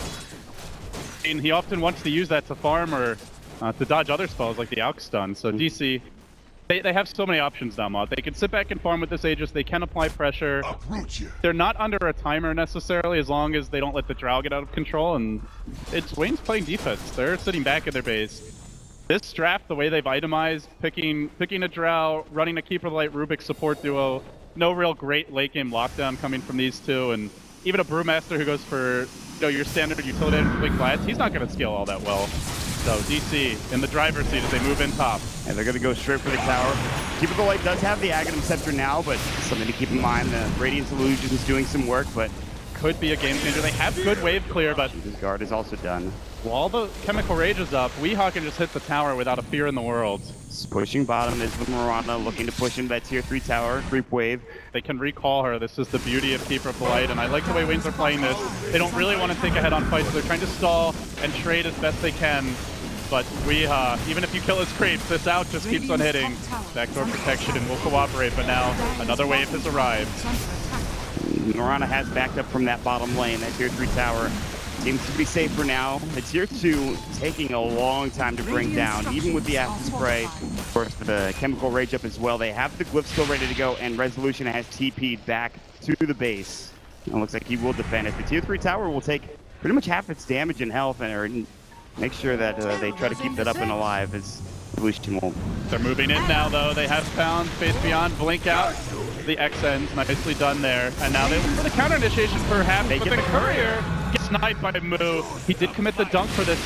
and he often wants to use that to farm or to dodge other spells like the Alk stun. So DC, they have so many options now, Mod. They can sit back and farm with this Aegis. They can apply pressure. They're not under a timer necessarily, as long as they don't let the Drow get out of control. And it's Wayne's playing defense. They're sitting back at their base. This draft, the way they've itemized, picking a Drow, running a Keeper of the Light Rubik support duo, no real great late game lockdown coming from these two, and even a Brewmaster who goes for your standard utility and Blink Flats, he's not going to scale all that well. So DC in the driver's seat as they move in top. And they're going to go straight for the tower. Keeper of the Light does have the Aghanim Scepter now, but something to keep in mind. The Radiance Illusion is doing some work, but could be a game changer. They have good wave clear, but his guard is also done. While the Chemical Rage is up, Weehaw can just hit the tower without a fear in the world. Pushing bottom is the Mirana, looking to push into that tier 3 tower, creep wave. They can recall her. This is the beauty of Keeper of the Light, and I like the way Wings are playing this. They don't really want to think ahead on fights, so they're trying to stall and trade as best they can. But Weehaw, even if you kill his creeps, this out just keeps on hitting. Backdoor protection and will cooperate, but now another wave has arrived. Mirana has backed up from that bottom lane, that tier 3 tower. Seems to be safe for now. The tier 2 taking a long time to bring down, even with the Acid Spray. Of course, the Chemical Rage up as well. They have the Glyph still ready to go, and Resolution has TP'd back to the base. It looks like he will defend it. The tier 3 tower will take pretty much half its damage and health, and make sure that they try to keep that up and alive as Resolution won't. They're moving in now, though. They have found Face Beyond, Blink out. The X ends, nicely done there. And now they look for the counter initiation, perhaps, but the Courier gets sniped by Moo. He did commit the dunk for this.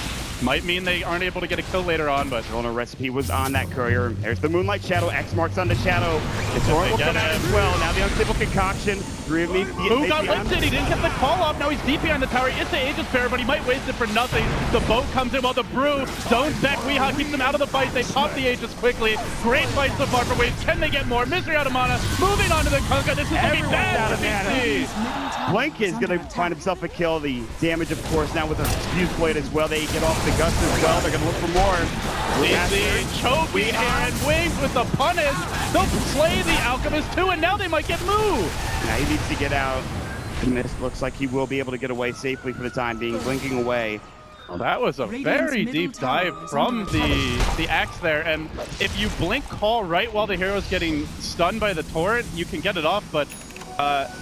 Might mean they aren't able to get a kill later on, but Corona recipe was on that Courier. There's the Moonlight Shadow, X marks on the Shadow. The Torrent will come out as well. Now the Unstable Concoction. Three of me. Who got lifted? He didn't get the call off. Now he's deep behind the tower. It's the Aegis Bearer, but he might waste it for nothing. The boat comes in while the Brew zones back. Weehaw keeps them out of the fight. They pop the Aegis quickly. Great fight so far for Waves. Can they get more? Misery out of mana. Moving on to the Kunkka. This is looking bad for DC. Blank is going to find himself a kill. The damage, of course, now with a Fuse Blade as well. They get off the Gust as well. They're going to look for more. DC choking and Wings with the punish. They'll slay the Alchemist too, and now they might get moved. Now he needs to get out. The Mist looks like he will be able to get away safely for the time being, blinking away. Well, that was a very deep dive from the Axe there, and if you blink call right while the hero's getting stunned by the turret, you can get it off, but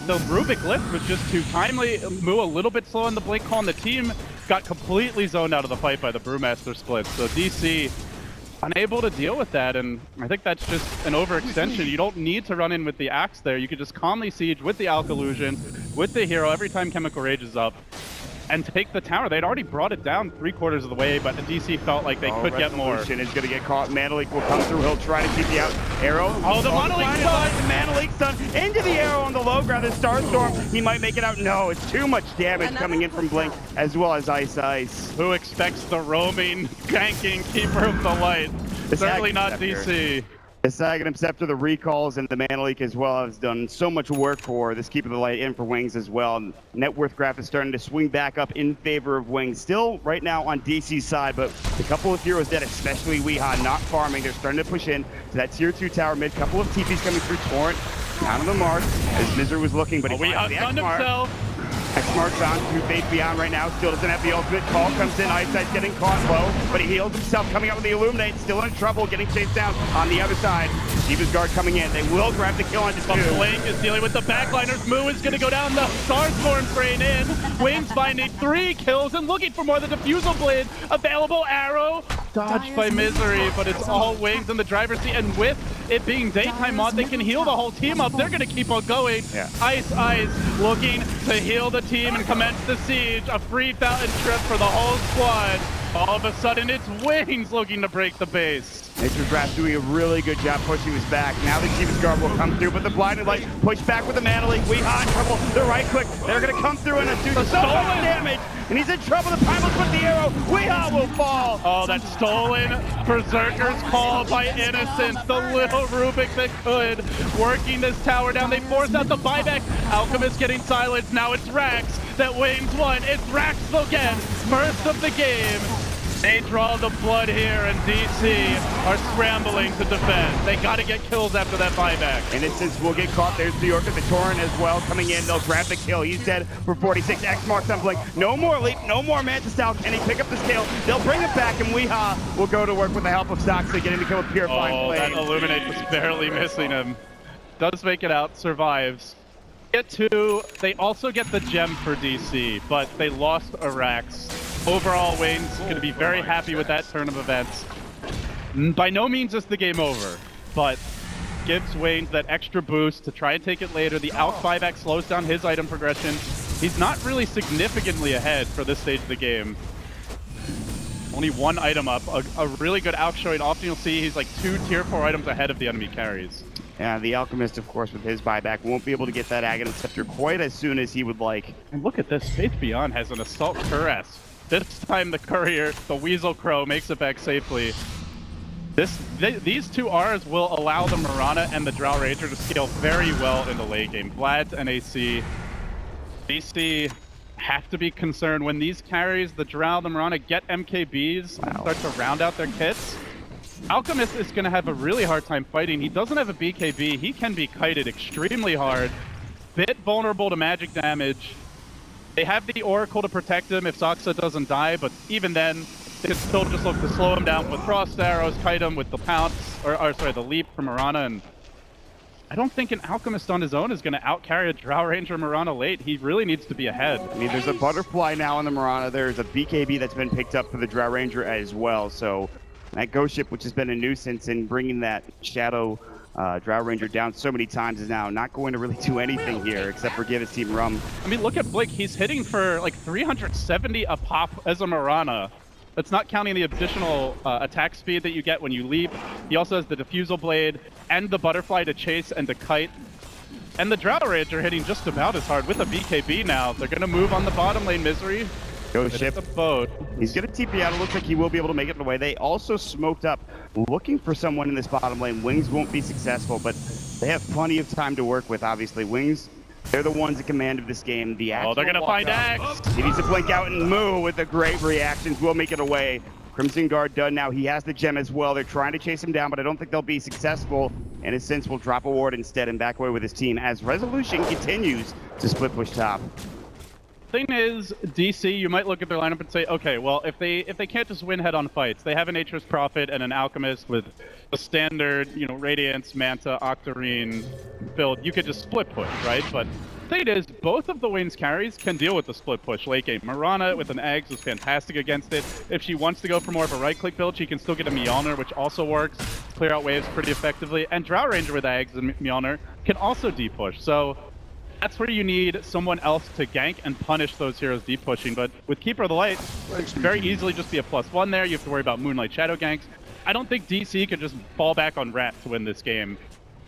the Rubik lift was just too timely. Moo a little bit slow on the blink call, and the team got completely zoned out of the fight by the Brewmaster split. So DC unable to deal with that, and I think that's just an overextension. You don't need to run in with the Axe there. You could just calmly siege with the Alk Illusion, with the hero every time Chemical Rage is up, and take the tower. They'd already brought it down 3/4 of the way, but the DC felt like they could get more. Resolution is going to get caught. Manalik will come through. He'll try to keep the out arrow. Oh, the Manalik stun! The Manalik stun into the arrow on the low ground. The Starstorm, he might make it out. No, it's too much damage coming in from Blink, as well as Ice. Who expects the roaming, ganking Keeper of the Light? Certainly not DC. The Aghanim Scepter, the recalls, and the Manalik as well has done so much work for this Keeper of the Light and for Wings as well. Net worth graph is starting to swing back up in favor of Wings. Still right now on DC's side, but a couple of heroes dead, especially Weehaw, not farming. They're starting to push in to that tier 2 tower mid. Couple of TPs coming through. Torrent down on the mark as Misery was looking, but he Weehaw stunned himself. X-Mark found through Face Beyond right now, still doesn't have the ultimate. Call comes in, Eyesight's getting caught low, but he heals himself, coming out with the Illuminate, still in trouble, getting chased down on the other side. Shiva's guard coming in, they will grab the kill on this dude. Blink is dealing with the backliners, Moo is going to go down, the Starstorm train in. Wings finding 3 kills and looking for more, the Diffusal Blade available, arrow dodged by Misery, but it's all Wings in the driver's seat, and with it being daytime mod, they can heal the whole team up. They're gonna keep on going. Yeah. Ice looking to heal the team and commence the siege. A free fountain trip for the whole squad. All of a sudden, it's Wings looking to break the base. Nature's Draft doing a really good job pushing his back. Now the Jeep's Guard will come through, but the Blinded Light push back with the Mantley. We hot in trouble. The right click. They're going to come through and do so much damage. And he's in trouble. The Primal's with the arrow. Weehaw will fall. Oh, that stolen Berserker's call by Innocence. The little Rubik that could. Working this tower down. They force out the buyback. Alchemist getting silenced. Now it's Rax that wins one. It's Rax again. First of the game. They draw the blood here, and DC are scrambling to defend. They got to get kills after that buyback. Innocence will get caught. There's New York at the Torrent as well coming in. They'll grab the kill. He's dead for 46. X marks on Blink. No more leap, no more Manta Style. Can he pick up the scale? They'll bring it back, and Weehaw will go to work with the help of Soxa, getting the kill with Purifying Flame. That Illuminate was barely missing him. Does make it out, survives. They also get the gem for DC, but they lost a Rax. Overall, Wayne's going to be very happy with that turn of events. By no means is the game over, but gives Wayne that extra boost to try and take it later. The Alch buyback slows down his item progression. He's not really significantly ahead for this stage of the game. Only one item up. A really good Alch showing. Often you'll see he's like 2 tier 4 items ahead of the enemy carries. Yeah, the Alchemist, of course, with his buyback, won't be able to get that Aghanim Scepter quite as soon as he would like. And look at this. Faith Beyond has an Assault Cuirass. This time the Courier, the Weasel Crow, makes it back safely. These two Rs will allow the Mirana and the Drow Ranger to scale very well in the late game. Vlad's and AC. DC have to be concerned when these carries, the Drow, the Mirana, get MKBs and start to round out their kits. Alchemist is going to have a really hard time fighting. He doesn't have a BKB. He can be kited extremely hard. Bit vulnerable to magic damage. They have the Oracle to protect him if Soxa doesn't die, but even then, they can still just look to slow him down with Frost Arrows, kite him with the Pounce, or sorry, the Leap from Mirana, and I don't think an Alchemist on his own is going to outcarry a Drow Ranger Mirana late. He really needs to be ahead. I mean, there's a Butterfly now on the Mirana. There's a BKB that's been picked up for the Drow Ranger as well, so that Ghost Ship, which has been a nuisance in bringing that Shadow Drow Ranger down so many times, is now not going to really do anything here except for give his team rum. I mean, look at Blake. He's hitting for like 370 a pop as a Mirana. That's not counting the additional attack speed that you get when you leap. He also has the Diffusal Blade and the Butterfly to chase and to kite. And the Drow Ranger hitting just about as hard with a BKB now. They're going to move on the bottom lane, Misery. Ghost Ship. The boat. He's going to TP out. It looks like he will be able to make it away. They also smoked up, looking for someone in this bottom lane. Wings won't be successful, but they have plenty of time to work with, obviously. Wings, they're the ones in command of this game. The Axe they're going to find Axe. He needs to blink out and move with the great reactions. Will make it away. Crimson Guard done now. He has the gem as well. They're trying to chase him down, but I don't think they'll be successful. And his sense will drop a ward instead and back away with his team as Resolution continues to split push top. Thing is, DC, you might look at their lineup and say, okay, well, if they can't just win head-on fights, they have a Nature's Prophet and an Alchemist with a standard, Radiance, Manta, Octarine build. You could just split push, right? But the thing is, both of the Wings carries can deal with the split push late game. Mirana with an Ags is fantastic against it. If she wants to go for more of a right-click build, she can still get a Mjolnir, which also works. Clear out waves pretty effectively. And Drow Ranger with Ags and Mjolnir can also deep-push. So that's where you need someone else to gank and punish those heroes deep pushing. But with Keeper of the Light, it could very easily just be a +1 there. You have to worry about Moonlight Shadow ganks. I don't think DC could just fall back on Rat to win this game.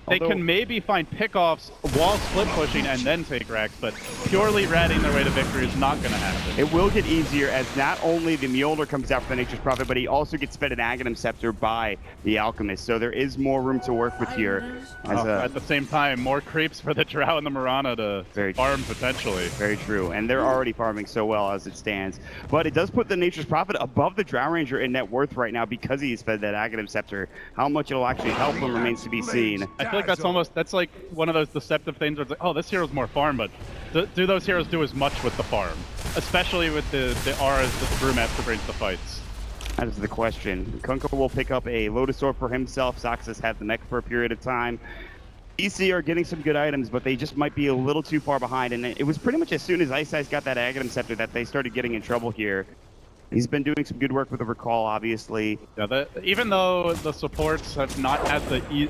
They can maybe find pickoffs while split pushing and then take Rax, but purely ratting their way to victory is not going to happen. It will get easier as not only the Mjolnir comes out for the Nature's Prophet, but he also gets fed an Aghanim Scepter by the Alchemist. So there is more room to work with here. At the same time, more creeps for the Drow and the Mirana to farm potentially. Very true, and they're already farming so well as it stands. But it does put the Nature's Prophet above the Drow Ranger in net worth right now because he's fed that Aghanim Scepter. How much it'll actually help him remains to be seen. I feel like that's like one of those deceptive things where it's like, oh, this hero's more farm, but do those heroes do as much with the farm? Especially with the auras that the Brewmaster brings to fights. That is the question. Kunko will pick up a Lotus Orb for himself. Soxus had the mech for a period of time. DC are getting some good items, but they just might be a little too far behind. And it was pretty much as soon as Ice got that Aghanim Scepter that they started getting in trouble here. He's been doing some good work with the recall, obviously. Yeah, even though the supports have not had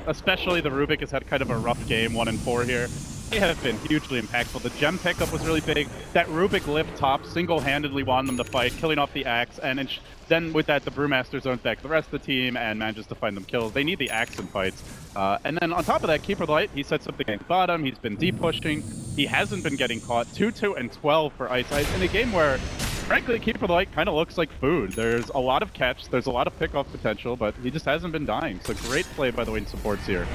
especially the Rubik has had kind of a rough game, 1 and 4 here. They have been hugely impactful. The gem pickup was really big. That Rubik lift top single-handedly won them the fight, killing off the Axe, and then with that, the Brewmaster zones back the rest of the team and manages to find them kills. They need the Axe in fights. And then on top of that, Keeper of the Light, he set something at bottom. He's been deep pushing. He hasn't been getting caught. 2-2 and 12 for Ice Ice in a game where, frankly, Keeper of the Light kind of looks like food. There's a lot of catch. There's a lot of pick-off potential, but he just hasn't been dying. So great play by the Wayne supports here.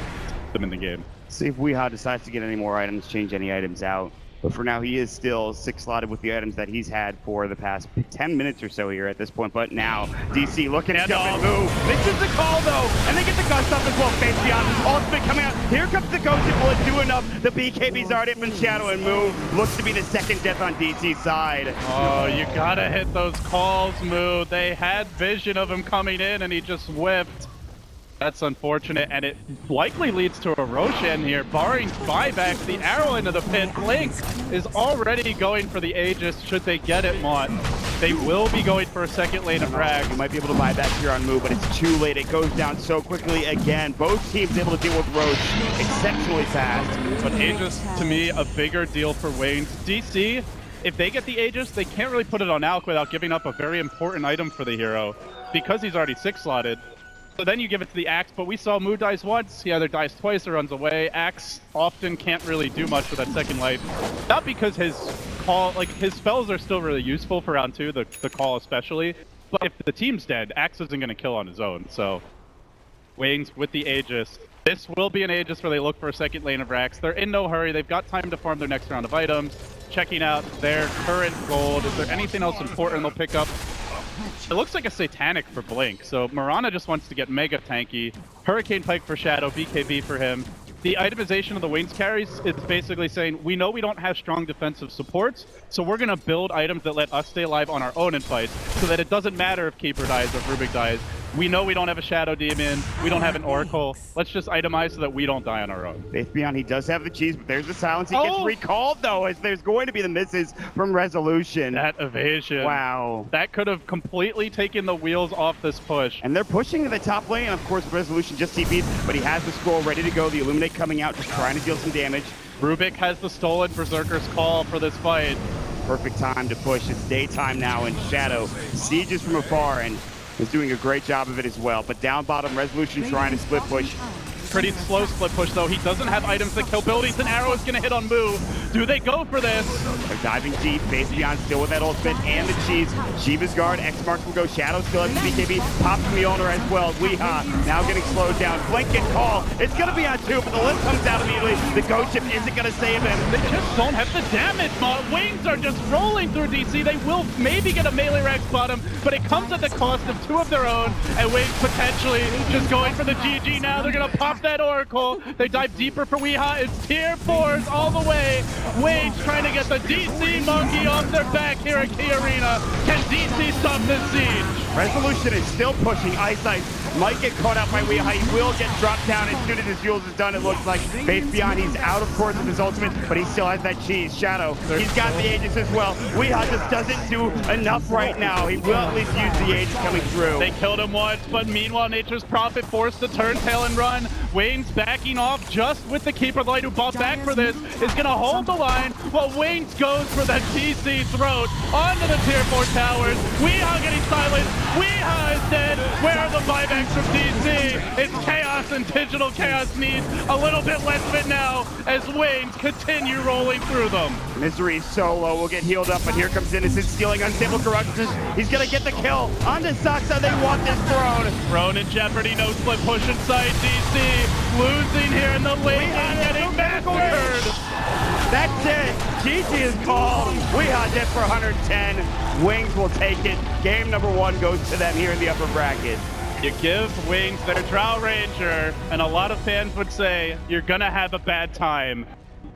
Them in the game. See if Weeha decides to get any more items, change any items out. But for now, he is still 6-slotted with the items that he's had for the past 10 minutes or so here at this point. But now, DC looking at jump and move. Misses the call, though, and they get the gust up as well. Face beyond, ultimate coming out. Here comes the ghost. Will it do enough? The BKB's already up in shadow and move. Looks to be the second death on DC's side. Oh, you gotta hit those calls, Moo. They had vision of him coming in, and he just whiffed. That's unfortunate, and it likely leads to a Roshan here, barring buyback. The arrow into the pit. Blink is already going for the Aegis, should they get it, Mont. They will be going for a second lane of frag. You might be able to buy back here on move, but it's too late. It goes down so quickly again. Both teams able to deal with Roche exceptionally fast. But Aegis, to me, a bigger deal for Wayne's. DC, if they get the Aegis, they can't really put it on Alk without giving up a very important item for the hero, because he's already 6-slotted. So then you give it to the Axe, but we saw Moo dies once, he either dies twice or runs away. Axe often can't really do much with that second life. Not because his call, like his spells are still really useful for round 2, the call especially, but if the team's dead, Axe isn't going to kill on his own. So Wayne's with the Aegis. This will be an Aegis where they look for a second lane of Rax. They're in no hurry, they've got time to farm their next round of items. Checking out their current gold. Is there anything else important they'll pick up? It looks like a Satanic for Blink, so Marana just wants to get mega tanky. Hurricane Pike for Shadow, BKB for him. The itemization of the Wings carries is basically saying, we know we don't have strong defensive supports, so we're going to build items that let us stay alive on our own in fights, so that it doesn't matter if Keeper dies or Rubik dies. We know we don't have a Shadow Demon, we don't have an Oracle. Let's just itemize so that we don't die on our own. Faith Beyond, he does have the cheese, but there's the silence. He gets recalled, though, as there's going to be the misses from Resolution. That evasion. Wow. That could have completely taken the wheels off this push. And they're pushing to the top lane, and of course, Resolution just TP'd, but he has the scroll ready to go. The Illuminate coming out, just trying to deal some damage. Rubik has the stolen Berserker's Call for this fight. Perfect time to push. It's daytime now in Shadow. Sieges from afar, and is doing a great job of it as well. But down bottom, Resolution trying to split push. Pretty slow split push, though. He doesn't have items that kill buildings. An arrow is going to hit on Moo. Do they go for this? They're diving deep. Face Beyond still with that ultimate and the cheese. Shiva's guard. X-Marks will go. Shadow still has the BKB. Pops from the owner as well. Weeha now getting slowed down. Blanket call. It's going to be on 2, but the lift comes out immediately. The ghost ship isn't going to save him. They just don't have the damage. Wings are just rolling through DC. They will maybe get a melee Rex bottom, but it comes at the cost of 2 of their own, and Wings potentially just going for the GG now. They're going to pop that Oracle. They dive deeper for Weeha. It's tier 4s all the way. Wage trying to get the DC monkey off their back here at Key Arena. Can DC stop this siege? Resolution is still pushing. Ice might get caught out by Weeha. He will get dropped down as soon as his fuels is done, it looks like. Faith Beyond, he's out of course with his ultimate, but he still has that cheese. Shadow, he's got the Aegis as well. Weeha just doesn't do enough right now. He will at least use the Aegis coming through. They killed him once, but meanwhile, Nature's Prophet forced to turn tail and run. Wayne's backing off just with the Keeper of the Light, who bought back for this, is going to hold the line while Wayne's goes for that TC throat onto the tier 4 towers. Weeha getting silenced. Weeha is dead. Where are the buybacks from DC? It's chaos, and Digital Chaos needs a little bit less of it now as Wayne's continue rolling through them. Misery solo will get healed up, but here comes Innocent stealing Unstable Corruption. He's going to get the kill onto Saksa. They want this throne. Throne in jeopardy, no split push inside DC. Losing here in the lane and getting massacred. That's it. GG is called. Weeha dead for 110. Wings will take it. Game number 1 goes to them here in the upper bracket. You give Wings their Drow Ranger, and a lot of fans would say, you're gonna have a bad time.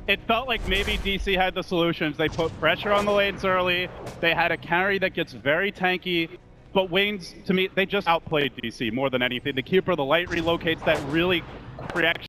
It felt like maybe DC had the solutions. They put pressure on the lanes early. They had a carry that gets very tanky. But Wings, to me, they just outplayed DC more than anything. The Keeper of the Light relocates that really reaction.